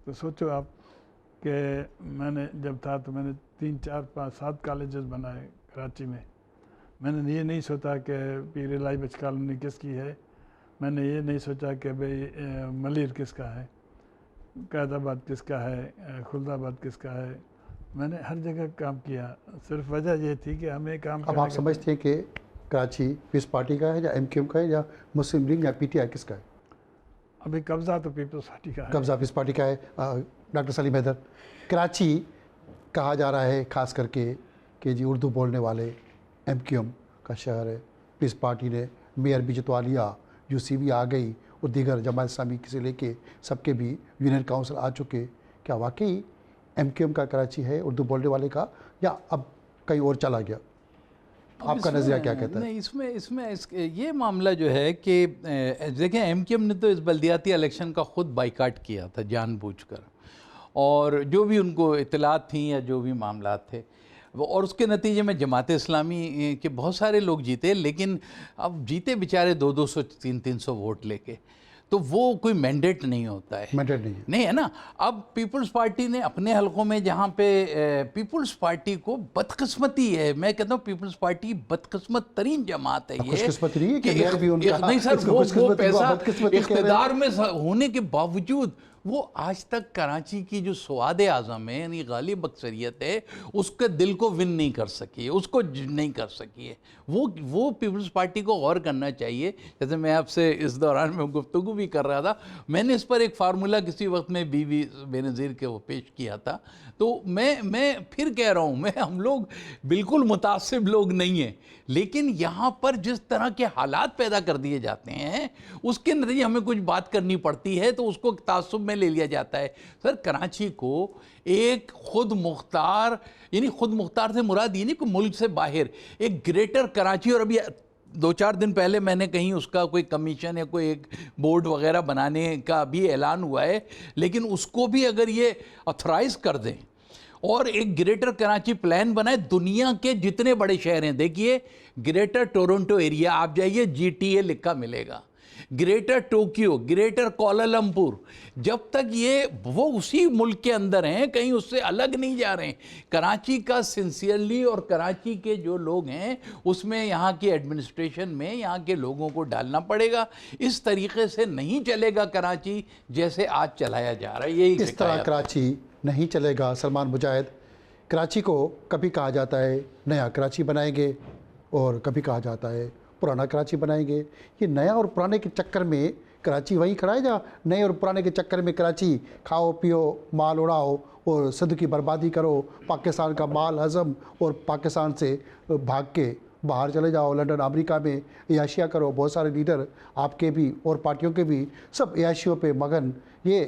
तो सोचो आप कि मैंने जब था तो मैंने 3, 4, 5, 7 कॉलेजेस बनाए कराची में। मैंने ये नहीं सोचा कि पीर इलाही बख्श कॉलोनी किसकी है, मैंने ये नहीं सोचा कि भाई मलिर किसका है, कैदाबाद किसका है, खुलदाबाद किसका है। मैंने हर जगह काम किया, सिर्फ वजह ये थी कि हमें काम अब आप समझते हैं कि कराची पीस पार्टी का है या MQM का है या मुस्लिम लीग या PTI किसका है? अभी कब्ज़ा तो पीपल्स पार्टी का है। कब्ज़ा पीस पार्टी का है। डॉक्टर सलीम हैदर, कराची कहा जा रहा है ख़ास करके कि जी उर्दू बोलने वाले MQM का शहर है। पीस पार्टी ने मेयर भी जितवा लिया, UC भी आ गई और दीगर जमात इस्लामी से लेके सबके भी यूनियन काउंसिल आ चुके। क्या वाकई MQM का कराची है उर्दू बोलने वाले का, या अब कहीं और चला गया? आपका नज़रिया क्या कहता है? नहीं, इसमें ये मामला जो है कि देखें, MQM ने तो इस बल्दियाती इलेक्शन का ख़ुद बाइकाट किया था जानबूझकर, और जो भी उनको इतलात थी या जो भी मामला थे और उसके नतीजे में जमात इस्लामी के बहुत सारे लोग जीते, लेकिन अब जीते बेचारे 200, 300 वोट लेके, तो वो कोई मैंडेट नहीं होता है, मैंडेट नहीं है ना। अब पीपल्स पार्टी ने अपने हलकों में, जहाँ पे पीपल्स पार्टी को बदकिस्मती है, मैं कहता हूँ पीपल्स पार्टी बदकिस्मत तरीन जमात है ये। खुशकिस्मत नहीं है कि मेयर भी उनका, नहीं सर, वो पैसा बदकिस्मती इख्तिदार में होने के बावजूद वो आज तक कराची की जो स्वाद आज़म है, यानी गालिब अक्सरियत है, उसके दिल को विन नहीं कर सकी है, उसको नहीं कर सकी है। वो पीपल्स पार्टी को गौर करना चाहिए। जैसे मैं आपसे इस दौरान में गुफ्तगू भी कर रहा था, मैंने इस पर एक फार्मूला किसी वक्त में बीवी बेनज़ीर के वो पेश किया था। तो मैं फिर कह रहा हूँ, हम लोग बिल्कुल मुतासिब लोग नहीं हैं, लेकिन यहाँ पर जिस तरह के हालात पैदा कर दिए जाते हैं उसके नतीजे हमें कुछ बात करनी पड़ती है, तो उसको तासुब में ले लिया जाता है। सर, कराची को एक खुद मुख्तार, यानी खुद मुख्तार से मुराद ये नहीं कि मुल्क से बाहर, एक ग्रेटर कराची, और अभी 2-4 दिन पहले मैंने कहीं उसका कोई कमीशन या कोई एक बोर्ड वगैरह बनाने का भी ऐलान हुआ है, लेकिन उसको भी अगर ये ऑथराइज़ कर दें और एक ग्रेटर कराची प्लान बनाए, दुनिया के जितने बड़े शहर हैं, देखिए ग्रेटर टोरंटो एरिया आप जाइए, GTA लिखा मिलेगा, ग्रेटर टोक्यो, ग्रेटर कोलालमपुर, जब तक ये वो उसी मुल्क के अंदर हैं, कहीं उससे अलग नहीं जा रहे हैं। कराची का सिंसियरली, और कराची के जो लोग हैं उसमें यहाँ की एडमिनिस्ट्रेशन में यहाँ के लोगों को डालना पड़ेगा। इस तरीके से नहीं चलेगा कराची जैसे आज चलाया जा रहा है। यही इस तरह कराची नहीं चलेगा। सलमान मुजाहिद, कराची को कभी कहा जाता है नया कराची बनाएंगे और कभी कहा जाता है पुराना कराची बनाएंगे। ये नया और पुराने के चक्कर में कराची वहीं खड़ा है, जहाँ नए और पुराने के चक्कर में कराची खाओ पियो माल उड़ाओ और सद की बर्बादी करो, पाकिस्तान का माल हज़म और पाकिस्तान से भाग के बाहर चले जाओ, लंदन अमेरिका में अयाशियाँ करो। बहुत सारे लीडर आपके भी और पार्टियों के भी सब अयाशियों पे मगन। ये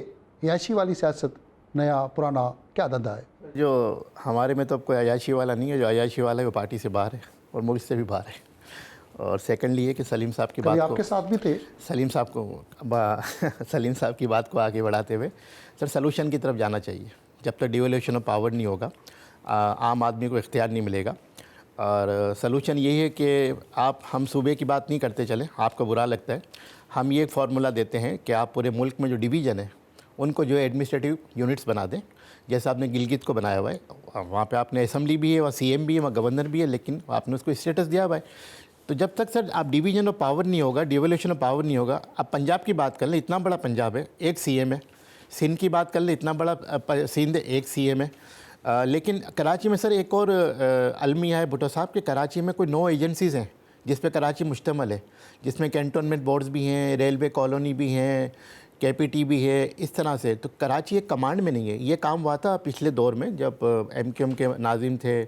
अयाशी वाली सियासत, नया पुराना क्या धंधा है? जो हमारे में तो अब कोई अयाशी वाला नहीं है, जो अयाशी वाला है वो पार्टी से बाहर है और मुल्क से भी बाहर है। और सेकंडली ये कि सलीम साहब की बात आपके साथ भी थे, सलीम साहब की बात को आगे बढ़ाते हुए सर, सलूशन की तरफ जाना चाहिए। जब तक डिवोल्यूशन ऑफ पावर नहीं होगा, आम आदमी को इख्तियार नहीं मिलेगा। और सलूशन यही है कि हम सूबे की बात नहीं करते चले, आपको बुरा लगता है। हम ये एक फार्मूला देते हैं कि आप पूरे मुल्क में जो डिवीज़न है उनको जो एडमिनिस्ट्रेटिव यूनिट्स बना दें। जैसे आपने गिलगित को बनाया हुआ है, वहाँ पे आपने असेंबली भी है, वहाँ CM भी है, वहाँ गवर्नर भी है, लेकिन आपने उसको स्टेटस दिया हुआ है। तो जब तक सर आप डिवीज़न ऑफ पावर नहीं होगा, डिवोल्यूशन ऑफ पावर नहीं होगा। अब पंजाब की बात कर लें, इतना बड़ा पंजाब है, एक CM है। सिंध की बात कर लें, इतना बड़ा सिंध, एक CM है। लेकिन कराची में सर एक और अलमिया है भुट्टो साहब कि कराची में कोई 9 एजेंसीज़ हैं जिस पे कराची मुश्तमल है, जिसमें कैंटोनमेंट बोर्ड्स भी हैं, रेलवे कॉलोनी भी हैं, KPT भी है, इस तरह से। तो कराची एक कमांड में नहीं है। ये काम हुआ था पिछले दौर में जब MQM के नाज़िम थे,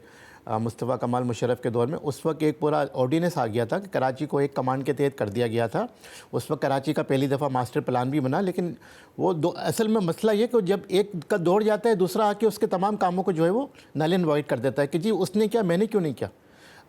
मुस्तफ़ा कमाल मुशर्रफ के दौर में। उस वक्त एक पूरा ऑर्डिनेंस आ गया था कि कराची को एक कमांड के तहत कर दिया गया था। उस वक्त कराची का पहली दफ़ा मास्टर प्लान भी बना, लेकिन वो असल में मसला ये कि जब एक का दौड़ जाता है, दूसरा आके उसके तमाम कामों को जो है वो नल एंड वॉइड कर देता है कि जी उसने क्या, मैंने क्यों नहीं किया,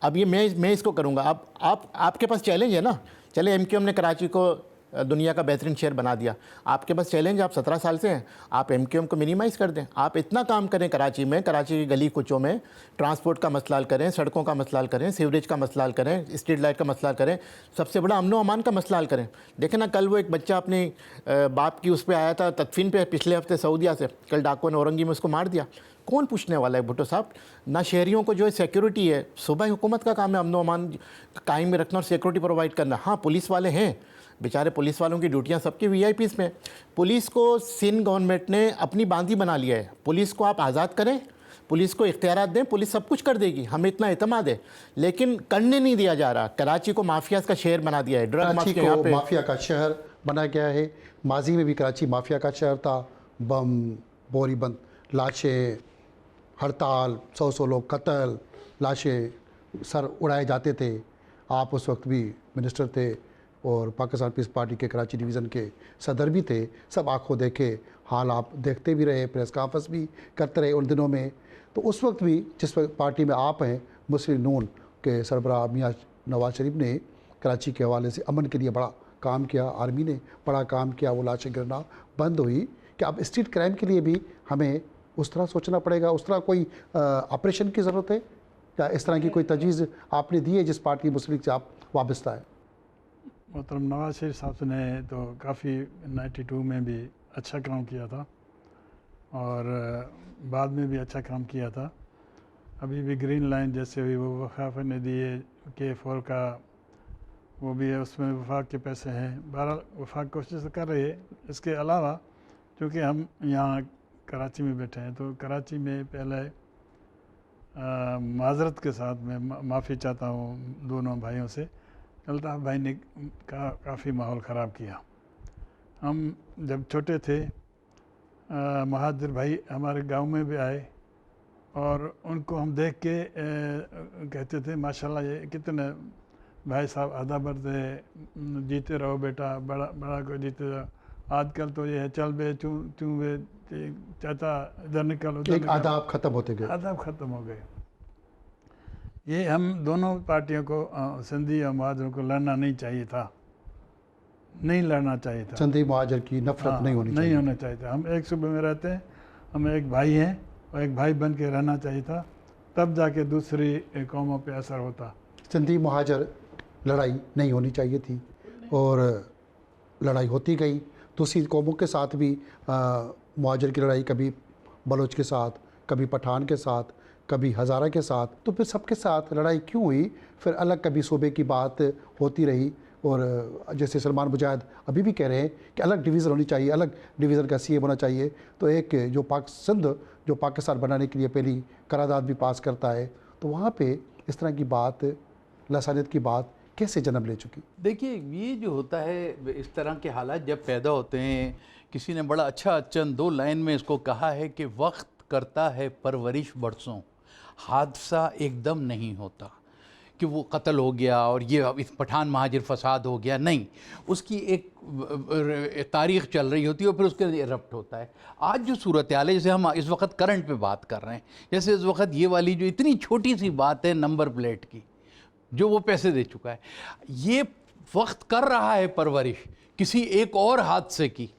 अब ये मैं इसको करूँगा। अब आपके पास चैलेंज है ना। चले MQM ने कराची को दुनिया का बेहतरीन शहर बना दिया। आपके पास चैलेंज, आप 17 साल से हैं, आप एमक्यूएम को मिनिमाइज़ कर दें। आप इतना काम करें कराची में, कराची की गली कुचों में ट्रांसपोर्ट का मसला हल करें, सड़कों का मसला हल करें, सीवरेज का मसला हल करें, स्ट्रीट लाइट का मसला हल करें, सबसे बड़ा अमन व अमान का मसला हल करें। देखें ना, कल वो एक बच्चा अपने बाप की उस पर आया था तदफीन पे पिछले हफ्ते सऊदीया से, कल डाकुओं ने औरंगी में उसको मार दिया। कौन पूछने वाला है भुट्टो साहब? ना शहरियों को जो है सिक्योरिटी है, सूबाई हुकूमत का काम है अमन व अमान कायम में रखना और सिक्योरिटी प्रोवाइड करना। हाँ, पुलिस वाले हैं, बेचारे पुलिस वालों की ड्यूटियां सबके वीआईपीज़ में। पुलिस को सिंध गवर्नमेंट ने अपनी बांदी बना लिया है। पुलिस को आप आज़ाद करें, पुलिस को इख्तियारात दें, पुलिस सब कुछ कर देगी, हमें इतना एतमाद है, लेकिन करने नहीं दिया जा रहा। कराची को माफियाज का शहर बना दिया है, ड्रग कराची माफिया यहाँ को पे माफिया का शहर बनाया गया है। माजी में भी कराची माफिया का शहर था। बम, बोरीबंद, लाशें, हड़ताल, 100 लोग कत्ल, लाशें सर उड़ाए जाते थे। आप उस वक्त भी मिनिस्टर थे और पाकिस्तान पीस पार्टी के कराची डिवीज़न के सदर भी थे। सब आंखों देखे हाल आप देखते भी रहे, प्रेस कॉन्फ्रेंस भी करते रहे उन दिनों में। तो उस वक्त भी जिस पार्टी में आप हैं, मुस्लिम नून के सरबराह मियां नवाज शरीफ ने कराची के हवाले से अमन के लिए बड़ा काम किया, आर्मी ने बड़ा काम किया, वो लाशें गिरना बंद हुई। कि अब स्ट्रीट क्राइम के लिए भी हमें उस तरह सोचना पड़ेगा, उस तरह कोई ऑपरेशन की ज़रूरत है, या इस तरह की कोई तजवीज़ आपने दी है जिस पार्टी मुस्लिम से आप वाबस्ता है? मोहतरम नवाज शरीफ साहब ने तो काफ़ी 92 में भी अच्छा काम किया था और बाद में भी अच्छा काम किया था। अभी भी ग्रीन लाइन जैसे हुई वो वफाक ने दिए, K4 का वो भी है, उसमें वफाक के पैसे हैं। बहरहाल वफाक कोशिश कर रही है। इसके अलावा चूँकि हम यहाँ कराची में बैठे हैं, तो कराची में पहले माजरत के साथ मैं माफ़ी चाहता हूँ दोनों भाइयों से। अल्ताफ़ भाई ने काफ़ी माहौल ख़राब किया। हम जब छोटे थे, महाजिर भाई हमारे गांव में भी आए और उनको हम देख के कहते थे माशाल्लाह ये कितने भाई साहब अदा बरते, जीते रहो बेटा, बड़ा बड़ा को जीते रहो। आजकल तो ये है चल बे चूँ चूँ बे चाचा इधर निकल उधर एक निकल, आदाब ख़त्म होते गए। आदाब ख़त्म हो गए। ये हम दोनों पार्टियों को सिंधी और महाजरों को लड़ना नहीं चाहिए था, नहीं लड़ना चाहिए था। सिंधी महाजर की नफरत नहीं होनी चाहिए। नहीं होना चाहिए था। हम एक सूबे में रहते हैं, हम एक भाई हैं और एक भाई बन के रहना चाहिए था, तब जाके दूसरी कौमों पे असर होता। सिंधी महाजर लड़ाई नहीं होनी चाहिए थी और लड़ाई होती गई। दूसरी कौमों के साथ भी महाजर की लड़ाई, कभी बलोच के साथ, कभी पठान के साथ, कभी हज़ारा के साथ। तो फिर सबके साथ लड़ाई क्यों हुई? फिर अलग कभी सूबे की बात होती रही। और जैसे सलमान मुजाहिद अभी भी कह रहे हैं कि अलग डिवीज़न होनी चाहिए, अलग डिवीज़न का CM होना चाहिए। तो एक जो सिंध जो पाकिस्तान बनाने के लिए पहली करारदाद भी पास करता है, तो वहाँ पे इस तरह की बात, लसानियत की बात कैसे जन्म ले चुकी? देखिए, ये जो होता है, इस तरह के हालात जब पैदा होते हैं, किसी ने बड़ा अच्छा चंद 2 लाइन में इसको कहा है कि वक्त करता है परवरिश बरसों, हादसा एकदम नहीं होता कि वो कत्ल हो गया और ये इस पठान महाजिर फसाद हो गया। नहीं, उसकी एक तारीख़ चल रही होती है और फिर उसके इरप्ट होता है। आज जो सूरत हाल है, जैसे हम इस वक्त करंट पे बात कर रहे हैं, जैसे इस वक्त ये वाली जो इतनी छोटी सी बात है नंबर प्लेट की, जो वो पैसे दे चुका है, ये वक्त कर रहा है परवरिश किसी एक और हादसे की।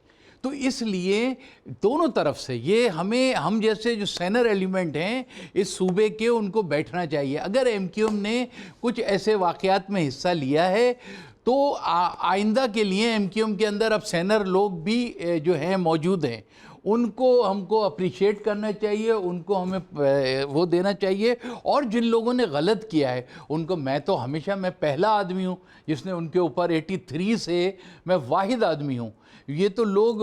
तो इसलिए दोनों तरफ से ये हम जैसे जो सेनर एलिमेंट हैं इस सूबे के, उनको बैठना चाहिए। अगर MQM ने कुछ ऐसे वाक़यात में हिस्सा लिया है तो आइंदा के लिए MQM के अंदर अब सेनर लोग भी जो हैं मौजूद हैं, उनको हमको अप्रिशिएट करना चाहिए, उनको हमें वो देना चाहिए। और जिन लोगों ने गलत किया है उनको, मैं पहला आदमी हूँ जिसने उनके ऊपर 83 से मैं वाहिद आदमी हूँ। ये तो लोग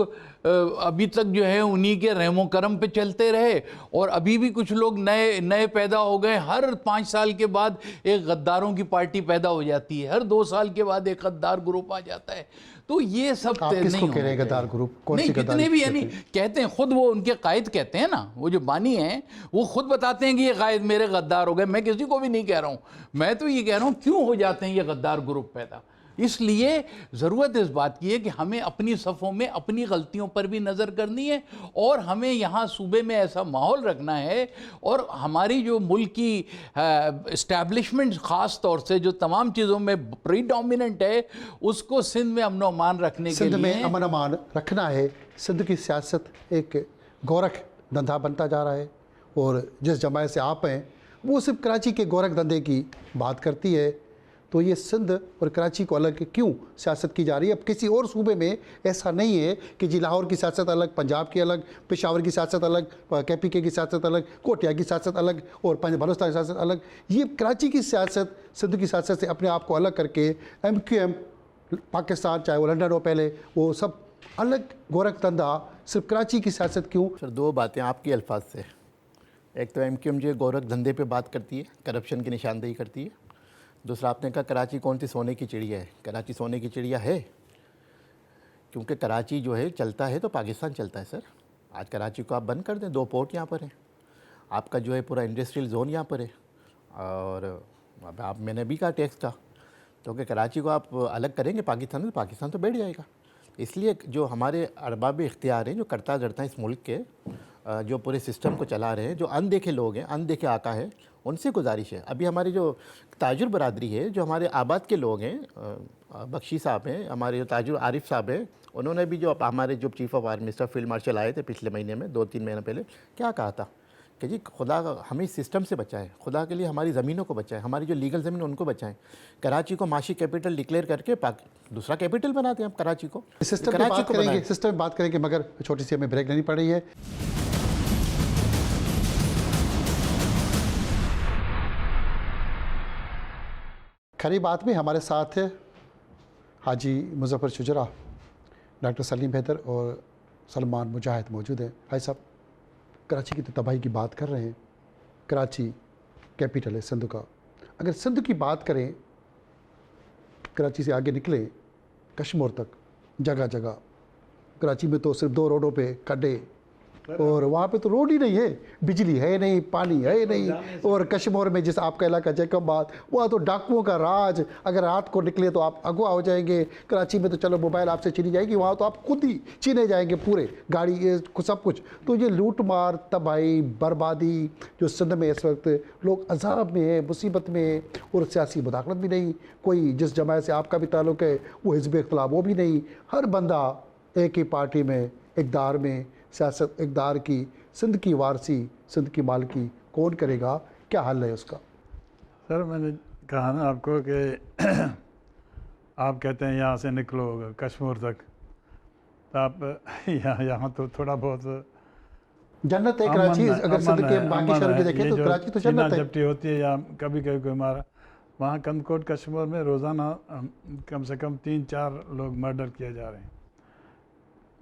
अभी तक जो है उन्हीं के रहमो करम पे चलते रहे और अभी भी कुछ लोग नए पैदा हो गए। हर 5 साल के बाद एक गद्दारों की पार्टी पैदा हो जाती है, हर 2 साल के बाद एक गद्दार ग्रुप आ जाता है। तो ये सब नहीं कह रहे गद्दार ग्रुप? कौन सी गद्दारी? कितने भी, यानी कहते हैं खुद, वो उनके कायद कहते हैं ना, वो जो बानी हैं वो खुद बताते हैं कि ये कायद मेरे गद्दार हो गए। मैं किसी को भी नहीं कह रहा हूँ, मैं तो ये कह रहा हूँ क्यों हो जाते हैं ये गद्दार ग्रुप पैदा। इसलिए ज़रूरत इस बात की है कि हमें अपनी सफ़ों में अपनी गलतियों पर भी नज़र करनी है और हमें यहाँ सूबे में ऐसा माहौल रखना है और हमारी जो मुल्क की इस्टेब्लिशमेंट ख़ास तौर से जो तमाम चीज़ों में प्रीडोमिनेंट है उसको सिंध में अमन अमान रखने के सिंध लिए में अमन अमान रखना है। सिंध की सियासत एक गोरख धंधा बनता जा रहा है और जिस जमात से आप हैं वो सिर्फ कराची के गोरख धंधे की बात करती है। तो ये सिंध और कराची को अलग क्यों सियासत की जा रही है? अब किसी और सूबे में ऐसा नहीं है कि जी लाहौर की सियासत अलग, पंजाब की अलग, पेशावर की सियासत अलग, KPK की सियासत अलग, कोटिया की सियासत अलग और बलोचिस्तान की सियासत अलग। ये कराची की सियासत सिंध की सियासत से अपने आप को अलग करके MQM पाकिस्तान, चाहे वो लंदन हो पहले, वो सब अलग गोरख धंधा, सिर्फ कराची की सियासत क्यों? सर दो बातें आपके अल्फाज से। एक तो MQM जो गोरख धंधे पे बात करती है, करप्शन की निशानदेही करती है। दूसरा आपने कहा कराची कौन सी सोने की चिड़िया है। कराची सोने की चिड़िया है क्योंकि कराची जो है चलता है तो पाकिस्तान चलता है सर। आज कराची को आप बंद कर दें, 2 पोर्ट यहाँ पर हैं, आपका जो है पूरा इंडस्ट्रियल जोन यहाँ पर है और अब आप मैंने भी कहा टैक्स का, तो कि कराची को आप अलग करेंगे पाकिस्तान में तो पाकिस्तान तो बैठ जाएगा। इसलिए जो हमारे अरबाब इख्तियार हैं, जो करता धरता इस मुल्क के, जो पूरे सिस्टम को चला रहे हैं, जो अनदेखे लोग हैं, अनदेखे आका है, उनसे गुजारिश है। अभी हमारी जो ताजुर बरादरी है, जो हमारे आबाद के लोग हैं, बख्शी साहब हैं, हमारे जो ताजुर आरिफ साहब हैं, उन्होंने भी जो हमारे जो chief of army staff field marshal आए थे पिछले महीने में, 2-3 महीने पहले, क्या कहा था कि जी खुदा हमें इस सिस्टम से बचाएं, खुदा के लिए हमारी ज़मीनों को बचाएं, हमारी जो लीगल ज़मीन उनको बचाएं। कराची को माशी कैपिटल डिक्लेयर करके दूसरा कैपिटल बनाते हैं हम कराची को। सिस्टम में बात करेंगे, सिस्टम में बात करेंगे, मगर छोटी सी हमें ब्रेक लेनी पड़ रही है। खरी बात में हमारे साथ हाजी मुजफ्फर शुजरा, डॉक्टर सलीम हैदर और सलमान मुजाहिद मौजूद हैं। भाई साहब, कराची की तबाही की बात कर रहे हैं। कराची कैपिटल है सिंध का। अगर सिंध की बात करें, कराची से आगे निकले कश्मीर तक, जगह जगह कराची में तो सिर्फ 2 रोडों पे खड्डे और वहाँ पे तो रोड ही नहीं है, बिजली है नहीं, पानी है नहीं। और कश्मीर में जिस आपका इलाका जैकबाद, वहाँ तो डाकुओं का राज, अगर रात को निकले तो आप अगवा हो जाएंगे। कराची में तो चलो मोबाइल आपसे छीनी जाएगी, वहाँ तो आप खुद ही छीने जाएंगे पूरे गाड़ी सब कुछ। तो ये लूट मार, तबाही, बर्बादी जो सिंध में इस वक्त लोग अजाब में है, मुसीबत में है और सियासी मुदाखलत भी नहीं। कोई जिस जमात से आपका भी ताल्लुक़ है वो हिज़्ब इख्तिलाफ वो भी नहीं। हर बंदा एक ही पार्टी में, इक़्तिदार में, सियासत इक़्तिदार की, सिंध की वारसी, सिंध की मालकी कौन करेगा? क्या हल है उसका? सर मैंने कहा ना आपको कि आप कहते हैं यहाँ से निकलो कश्मीर तक, तो आप यहाँ तो थोड़ा बहुत जन्नत है कराची। अगर सिंध के बाकी शहरों की देखें तो कराची तो जन्नत है। जब्ती होती है या कभी कभी कोई मारा, वहाँ कंदकोट कश्मीर में रोज़ाना कम से कम 3-4 लोग मर्डर किए जा रहे हैं।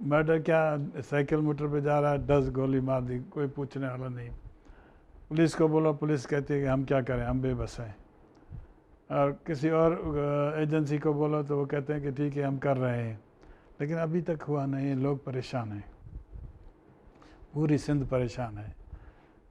मर्डर क्या, साइकिल मोटर पे जा रहा है, 10 गोली मार दी, कोई पूछने वाला नहीं। पुलिस को बोलो, पुलिस कहती है कि हम क्या करें, हम बेबस हैं। और किसी और एजेंसी को बोलो तो वो कहते हैं कि ठीक है हम कर रहे हैं, लेकिन अभी तक हुआ नहीं है। लोग परेशान हैं, पूरी सिंध परेशान है,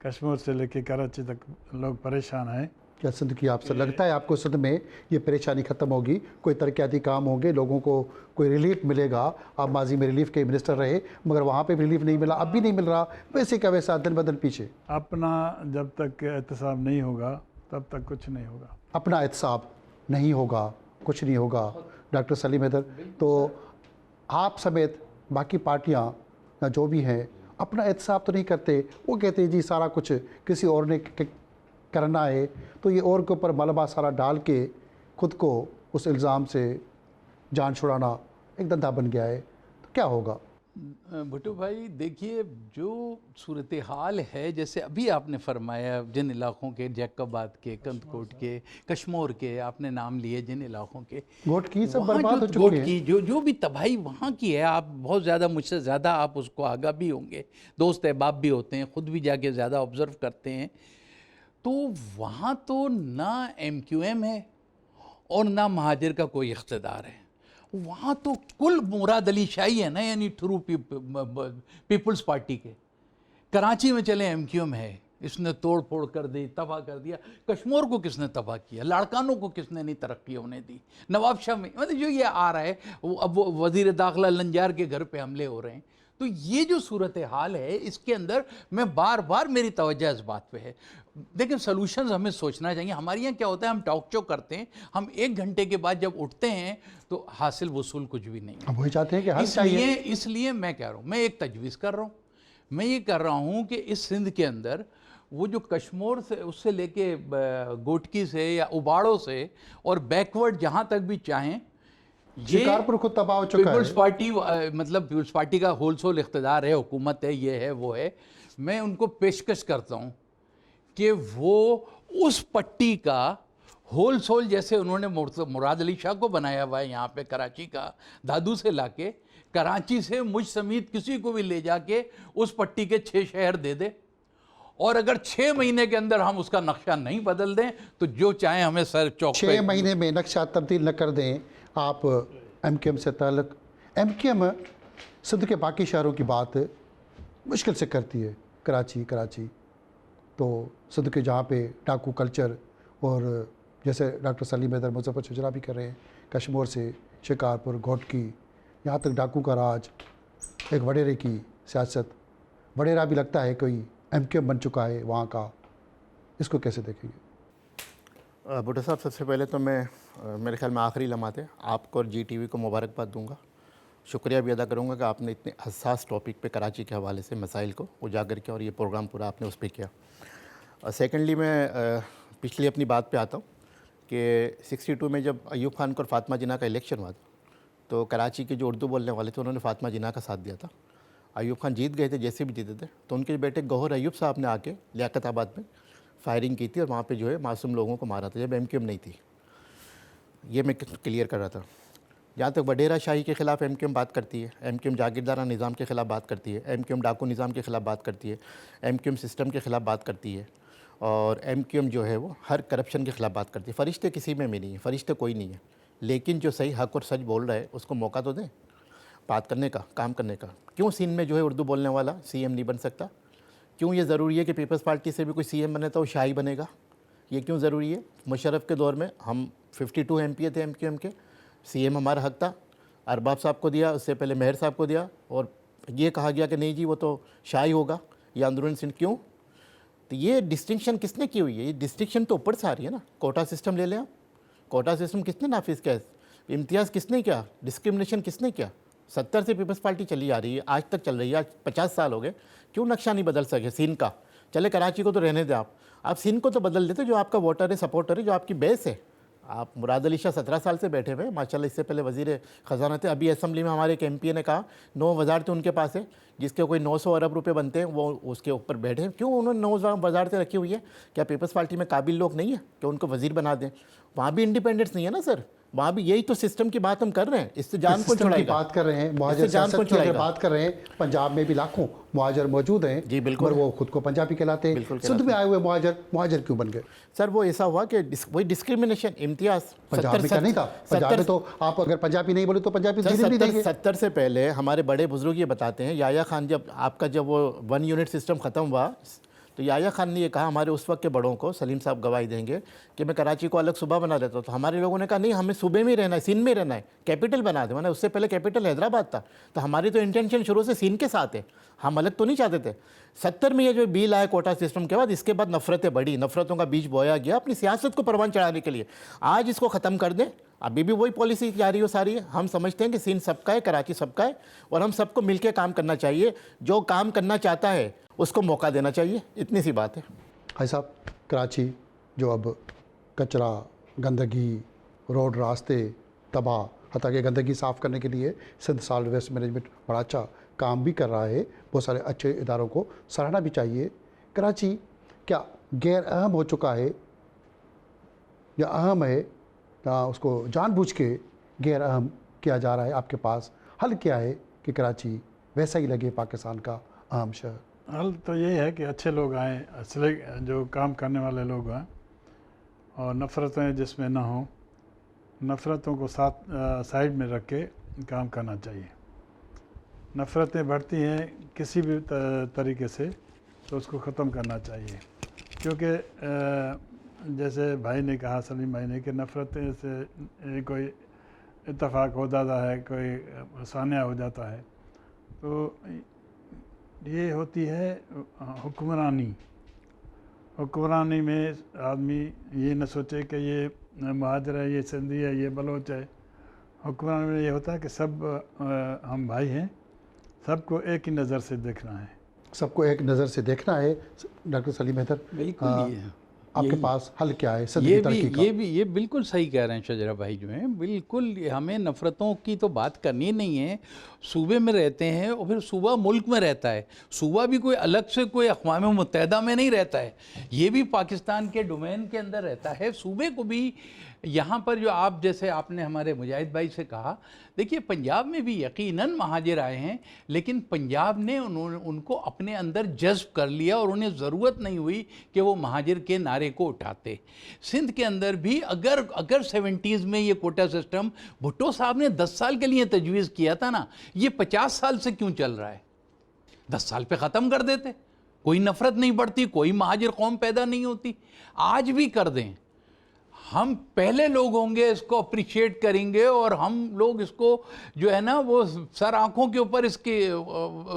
कश्मीर से लेके कराची तक लोग परेशान हैं। क्या सिंध की आपसे लगता है आपको सिंध में ये परेशानी ख़त्म होगी? कोई तरक्याती काम होंगे, लोगों को कोई रिलीफ मिलेगा? आप माजी में रिलीफ के मिनिस्टर रहे, मगर वहाँ पे भी रिलीफ नहीं मिला, अब भी नहीं मिल रहा, वैसे का वैसा दिन ब दिन पीछे। अपना जब तक एहतसाब नहीं होगा तब तक कुछ नहीं होगा। अपना एहतसाब नहीं होगा, कुछ नहीं होगा। डॉक्टर सलीम हैदर, तो आप समेत बाकी पार्टियाँ या जो भी हैं अपना एहतसाब तो नहीं करते। वो कहते हैं जी सारा कुछ किसी और ने करना है, तो ये और के ऊपर मलबा सारा डाल के खुद को उस इल्ज़ाम से जान छुड़ाना एक धंधा बन गया है। तो क्या होगा? भुट्टो भाई देखिए, जो सूरत हाल है, जैसे अभी आपने फरमाया, जिन इलाक़ों के, जैकबाद के, कंदकोट के, कश्मीर के आपने नाम लिए, जिन इलाक़ों के गोट की सब वहाँ बर्बाद हो जो चुके गोट हैं। की जो भी तबाही वहाँ की है, आप बहुत ज़्यादा, मुझसे ज़्यादा आप उसको आगाह भी होंगे, दोस्त अहबाब भी होते हैं, ख़ुद भी जाके ज़्यादा ऑब्ज़र्व करते हैं। तो वहाँ तो ना MQM है और ना महाजिर का कोई इख्तिदार है। वहाँ तो कुल मुराद अली शाही है ना, यानी थ्रू पीपल्स पार्टी के। कराची में चले MQM है, इसने तोड़ फोड़ कर दी, तबाह कर दिया। कश्मीर को किसने तबाह किया? लाड़कानों को किसने नहीं तरक्की होने दी? नवाब शाह में मतलब जो ये आ रहा है अब वो वज़ीर दाखिला लंजार के घर पे हमले हो रहे हैं। तो ये जो सूरत हाल है इसके अंदर मैं बार बार मेरी तवज्जो इस बात पे है। देखिए सॉल्यूशंस हमें सोचना चाहिए। हमारे यहाँ क्या होता है, हम टॉक शो करते हैं, हम 1 घंटे के बाद जब उठते हैं तो हासिल वसूल कुछ भी नहीं है। अब वही चाहते हैं कि हल चाहिए। इसलिए मैं कह रहा हूँ, मैं एक तजवीज़ कर रहा हूँ, मैं ये कर रहा हूँ कि इस सिंध के अंदर वो जो कश्मीर से उससे लेके गोटकी से या उबाड़ों से और बैकवर्ड जहाँ तक भी चाहें, ये शिकारपुर खुद तबाह हो चुका पीपल्स है। पार्टी मतलब पीपल्स पार्टी का होलसोल इख्तिदार है, हुकूमत है, ये है वो है। मैं उनको पेशकश करता हूँ कि वो उस पट्टी का होलसोल, जैसे उन्होंने मुराद अली शाह को बनाया हुआ है यहाँ पे कराची का, दादू से लाके कराची से मुझ समेत किसी को भी ले जाके उस पट्टी के 6 शहर दे दे, और अगर 6 महीने के अंदर हम उसका नक्शा नहीं बदल दें तो जो चाहे हमें सर चौक पे 6 महीने में नक्शा तब्दील न कर दें आप MQM से ताल्लुक़। MQM सिंध के बाकी शहरों की बात मुश्किल से करती है। कराची तो सिंध के जहाँ पे डाकू कल्चर और जैसे डॉक्टर सलीम हैदर मुजफ्फर शुजरा भी कर रहे हैं, कश्मीर से शिकारपुर घोटकी यहाँ तक डाकू का राज, एक वडेरे की सियासत, वडेरा भी लगता है कोई MQM बन चुका है वहाँ का। इसको कैसे देखेंगे? भुट्टो साहब, सबसे पहले तो मैं मेरे ख्याल में आखिरी लम्हात है, आपको और GTV को मुबारकबाद दूंगा। शुक्रिया भी अदा करूंगा कि आपने इतने हसास टॉपिक पे कराची के हवाले से मसाइल को उजागर किया और ये प्रोग्राम पूरा आपने उस पर किया। सेकेंडली मैं पिछली अपनी बात पे आता हूँ कि 62 में जब अयूब खान को और फातिमा जिन्ना का इलेक्शन हुआ था तो कराची के जो उर्दू बोलने वाले थे उन्होंने फातिमा जिन्ना का साथ दिया था। अयूब खान जीत गए थे, जैसे भी जीते थे, तो उनके बेटे गौहर अयूब साहब ने आके लियाकताबाद में फायरिंग की थी और वहाँ पे जो है मासूम लोगों को मारा था जब MQM नहीं थी। ये मैं क्लियर कर रहा था। जहाँ तक वडेरा शाही के ख़िलाफ़ MQM बात करती है, MQM जागीरदारा निज़ाम के ख़िलाफ़ बात करती है, MQM डाकू निज़ाम के ख़िलाफ़ बात करती है, MQM सिस्टम के ख़िलाफ़ बात करती है, और MQM जो है वो हर करप्शन के ख़िलाफ़ बात करती है। फ़रिश्ते किसी में भी नहीं है, फ़रिश्ते कोई नहीं है, लेकिन जो सही हक़ और सच बोल रहा है उसको मौका तो दें बात करने का, काम करने का। क्यों सिंध में जो है उर्दू बोलने वाला CM नहीं बन सकता? क्यों ये ज़रूरी है कि पीपल्स पार्टी से भी कोई CM बने तो वो शाही बनेगा? ये क्यों ज़रूरी है? मुशर्रफ के दौर में हम 52 MP थे MQM के, CM हमारा हक़ था, अरबाब साहब को दिया, उससे पहले मेहर साहब को दिया, और ये कहा गया कि नहीं जी वो तो शाही होगा या अंदरून सिंध। क्यों? तो ये डिस्टिंक्शन किसने की हुई है? ये डिस्टिंक्शन तो ऊपर से आ रही है ना। कोटा सिस्टम ले लें आप, कोटा सिस्टम किसने नाफिज किया? इम्तियाज़ किसने किया? डिस्क्रिमिनेशन किसने किया? 70 से पीपल्स पार्टी चली आ रही है, आज तक चल रही है, आज 50 साल हो गए। क्यों नक्शा नहीं बदल सके सिंध का? चले कराची को तो रहने दें, आप सिंध को तो बदल देते, जो आपका वोटर है, सपोर्टर है, जो आपकी बेस है। आप मुराद अली शाह 17 साल से बैठे हुए माशाल्लाह, इससे पहले वज़ीर ख़जाना थे। अभी असेंबली में हमारे एक MP ने कहा 9 वजारतें उनके पास है, जिसके कोई 900 अरब रुपए बनते हैं, वो उसके ऊपर बैठे हैं। क्यों उन्होंने 9 वजारतें रखी हुई है? क्या पीपल्स पार्टी में काबिल लोग नहीं है कि उनको वज़ीर बना दें? वहाँ भी इंडिपेंडेंस नहीं है ना सर, वहाँ भी यही तो सिस्टम की बात हम कर रहे हैं। इससे जान कौन छुड़ाएगा? बात कर रहे हैं मुहाजिर सियासत की, अगर बात कर रहे हैं, पंजाब में भी लाखों मुहाजिर मौजूद हैं जी बिल्कुल, और वो खुद को पंजाबी कहलाते हैं। सिंध में आए हुए मुहाजिर क्यों बन गए? सर वो ऐसा हुआ कि वही डिस्क्रिमिनेशन, इम्तियाज़ पंजाब में का नहीं था। पंजाब में तो आप अगर पंजाबी नहीं बोले तो पंजाबी नहीं देंगे। 70 से पहले हमारे बड़े बुजुर्ग ये बताते हैं, याया खान जब वो 1 यूनिट सिस्टम ख़त्म हुआ तो याया खान ने ये कहा हमारे उस वक्त के बड़ों को, सलीम साहब गवाही देंगे, कि मैं कराची को अलग सूबा बना देता हूँ। तो हमारे लोगों ने कहा नहीं, हमें सूबे में ही रहना है, सिंध में रहना है, कैपिटल बना दे। मैंने उससे पहले कैपिटल हैदराबाद था। तो हमारी तो इंटेंशन शुरू से सिंध के साथ है, हम अलग तो नहीं चाहते थे। 70 में ये जो बिल आया कोटा सिस्टम के बाद, इसके बाद नफरतें बढ़ी, नफरतों का बीज बोया गया अपनी सियासत को परवान चढ़ाने के लिए। आज इसको ख़त्म कर दें, अभी भी वही पॉलिसी जारी हो सारी है। हम समझते हैं कि सिंध सबका है, कराची सबका है, और हम सबको मिलकर काम करना चाहिए। जो काम करना चाहता है उसको मौका देना चाहिए, इतनी सी बात है। भाई साहब, कराची जो अब कचरा, गंदगी, रोड रास्ते तबाह, हत्ता कि गंदगी साफ़ करने के लिए सिंध सॉलिड वेस्ट मैनेजमेंट बड़ा अच्छा काम भी कर रहा है। बहुत सारे अच्छे इदारों को सराहना भी चाहिए। कराची क्या गैर अहम हो चुका है या अहम है, या उसको जानबूझ के गैर अहम किया जा रहा है? आपके पास हल क्या है कि कराची वैसा ही लगे पाकिस्तान का अहम शहर? हल तो यही है कि अच्छे लोग आएँ, असली जो काम करने वाले लोग आएँ, और नफ़रतें जिसमें ना हो, नफ़रतों को साइड में रख के काम करना चाहिए। नफ़रतें बढ़ती हैं किसी भी तरीके से, तो उसको ख़त्म करना चाहिए। क्योंकि जैसे भाई ने कहा, सलीम भाई ने, कि नफ़रतें से कोई इत्तेफाक हो जाता है, कोई सानिया हो जाता है, तो ये होती है हुक्मरानी। हुक्मरानी में आदमी ये न सोचे कि ये महाजर है, ये सिंधी है, ये बलोच है। हुक्मरानी में ये होता है कि सब हम भाई हैं, सबको एक ही नज़र से देखना है। सबको एक नज़र से देखना है। डॉक्टर सलीम हैदर, बिल्कुल आपके पास हल क्या है सिंध की तरक्की का? ये बिल्कुल सही कह रहे हैं शजरा भाई जो हैं, बिल्कुल। हमें नफ़रतों की तो बात करनी नहीं है। सूबे में रहते हैं और फिर सूबा मुल्क में रहता है। सूबा भी कोई अलग से कोई अक़वाम मुत्तहिदा में नहीं रहता है, ये भी पाकिस्तान के डोमेन के अंदर रहता है। सूबे को भी यहाँ पर जो आप, जैसे आपने हमारे मुजाहिद भाई से कहा, देखिए पंजाब में भी यकीनन महाजिर आए हैं, लेकिन पंजाब ने उनको अपने अंदर जज्ब कर लिया और उन्हें ज़रूरत नहीं हुई कि वो महाजिर के नारे को उठाते। सिंध के अंदर भी अगर 70s में ये कोटा सिस्टम भुट्टो साहब ने 10 साल के लिए तजवीज़ किया था ना, ये 50 साल से क्यों चल रहा है? 10 साल पे ख़त्म कर देते, कोई नफ़रत नहीं बढ़ती, कोई महाजिर कौम पैदा नहीं होती। आज भी कर दें, हम पहले लोग होंगे इसको अप्रिशिएट करेंगे और हम लोग इसको जो है ना वो सर आंखों के ऊपर इसके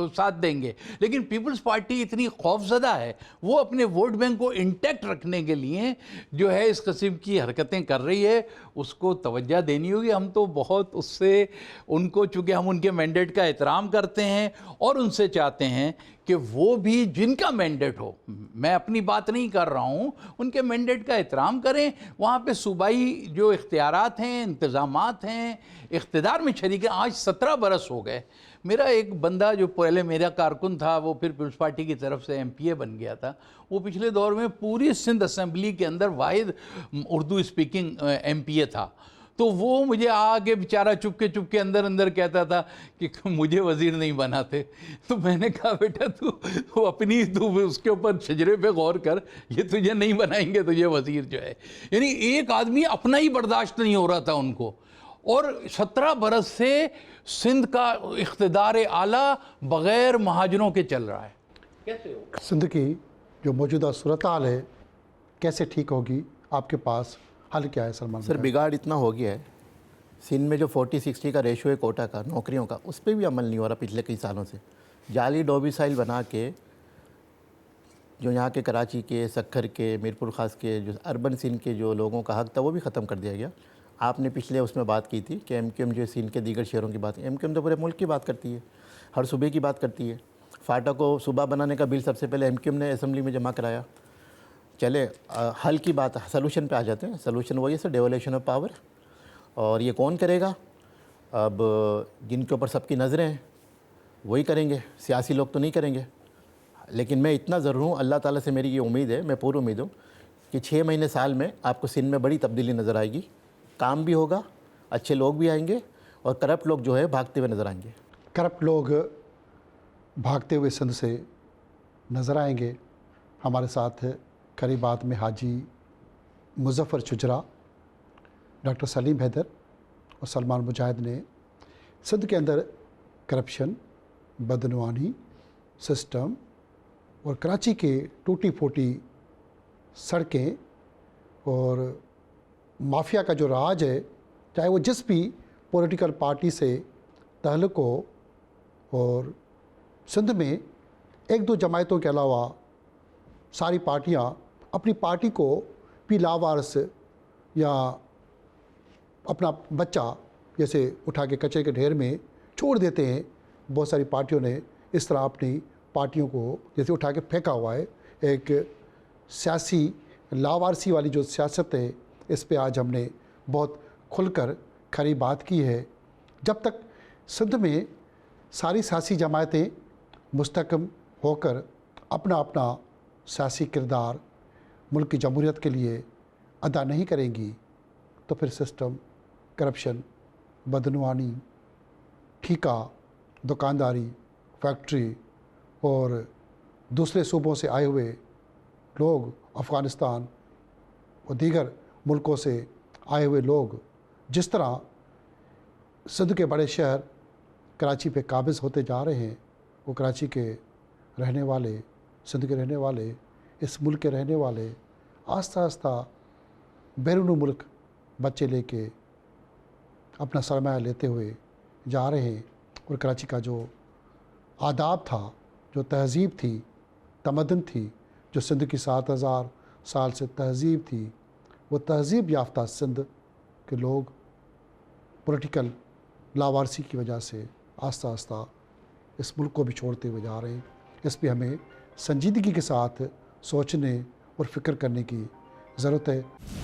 साथ देंगे। लेकिन पीपल्स पार्टी इतनी खौफजदा है, वो अपने वोट बैंक को इंटैक्ट रखने के लिए जो है इस किस्म की हरकतें कर रही है, उसको तवज्जो देनी होगी। हम तो बहुत उससे उनको, चूँकि हम उनके मैंडेट का एहतराम करते हैं और उनसे चाहते हैं कि वो भी जिनका मैंडेट हो, मैं अपनी बात नहीं कर रहा हूँ, उनके मैंडेट का एहतराम करें। वहाँ पे सूबाई जो इख्तियारात हैं, इंतज़ामात हैं, इख्तिदार में शरीक हैं। आज 17 बरस हो गए। मेरा एक बंदा जो पहले मेरा कारकुन था, वो फिर पीपल्स पार्टी की तरफ से MPA बन गया था, वो पिछले दौर में पूरी सिंध असम्बली के अंदर वाहिद उर्दू स्पीकिंग MPA था। तो वो मुझे आगे बेचारा चुपके अंदर अंदर कहता था कि मुझे वज़ीर नहीं बनाते। तो मैंने कहा बेटा तू उसके ऊपर शजरे पे गौर कर, ये तुझे नहीं बनाएंगे तुझे वज़ीर जो है। यानी एक आदमी अपना ही बर्दाश्त नहीं हो रहा था उनको। और 17 बरस से सिंध का इख्तिदार आला बग़ैर महाजरों के चल रहा है। कैसे होगा? सिंध की जो मौजूदा सूरत हाल है कैसे ठीक होगी? आपके पास हल क्या है सलमान? सर बिगाड़ इतना हो गया है, सिंध में जो 40-60 का रेशो है कोटा का, नौकरियों का, उस पर भी अमल नहीं हो रहा पिछले कई सालों से। जाली डोमिसाइल बना के जो यहाँ के कराची के, सक्खर के, मीरपुर ख़ास के जो अर्बन सिंध के जो लोगों का हक था वो भी ख़त्म कर दिया गया। आपने पिछले उसमें बात की थी कि MQM जो सिंध के दीगर शहरों की बात है, MQM तो पूरे मुल्क की बात करती है, हर सूबे की बात करती है। फाटा को सूबा बनाने का बिल सबसे पहले MQM ने असम्बली में जमा कराया। चले हल की बात, सलूशन पे आ जाते हैं। सलूशन वही है सर, डेवोल्यूशन ऑफ पावर। और ये कौन करेगा? अब जिनके ऊपर सबकी नज़रें हैं वही करेंगे, सियासी लोग तो नहीं करेंगे। लेकिन मैं इतना ज़रूर हूँ, अल्लाह ताला से मेरी ये उम्मीद है, मैं पूरी उम्मीद हूँ कि 6 महीने साल में आपको सिंध में बड़ी तब्दीली नज़र आएगी। काम भी होगा, अच्छे लोग भी आएंगे और करप्ट लोग जो है भागते हुए नज़र आएंगे। करप्ट लोग भागते हुए सिंध से नज़र आएंगे। हमारे साथ करीबात में हाजी मुज़फ़्फ़र चुजरा, डॉक्टर सलीम हैदर और सलमान मुजाहिद ने सिंध के अंदर करप्शन, बदनवानी सिस्टम और कराची के टूटी फूटी सड़कें और माफिया का जो राज है, चाहे वो जिस भी पॉलिटिकल पार्टी से ताल्लुक़ हो, और सिंध में 1-2 जमायतों के अलावा सारी पार्टियां अपनी पार्टी को भी लावारिस या अपना बच्चा जैसे उठा के कचरे के ढेर में छोड़ देते हैं। बहुत सारी पार्टियों ने इस तरह अपनी पार्टियों को जैसे उठा के फेंका हुआ है। एक सियासी लावारसी वाली जो सियासत है, इस पे आज हमने बहुत खुलकर खरी बात की है। जब तक सिंध में सारी सियासी जमायतें मुस्तकम होकर अपना अपना सियासी किरदार मुल्क की जमहूरियत के लिए अदा नहीं करेंगी, तो फिर सिस्टम, करप्शन, बदनवानी, ठेका, दुकानदारी, फैक्ट्री और दूसरे सूबों से आए हुए लोग, अफ़गानिस्तान और दीगर मुल्कों से आए हुए लोग जिस तरह सिंध के बड़े शहर कराची पे काबिज़ होते जा रहे हैं, वो कराची के रहने वाले सिंध के रहने वाले, इस मुल्क के रहने वाले आस्ता आस्ता बैरून मुल्क बच्चे लेके अपना सरमाया लेते हुए जा रहे हैं। और कराची का जो आदाब था, जो तहज़ीब थी, तमदन थी, जो सिंध की 7000 साल से तहज़ीब थी, वो तहज़ीब याफ्ता सिंध के लोग पॉलिटिकल लावारसी की वजह से आस्ता आस्ता इस मुल्क को भी छोड़ते हुए जा रहे हैं। इस पर हमें संजीदगी के साथ सोचने और फ़िक्र करने की ज़रूरत है।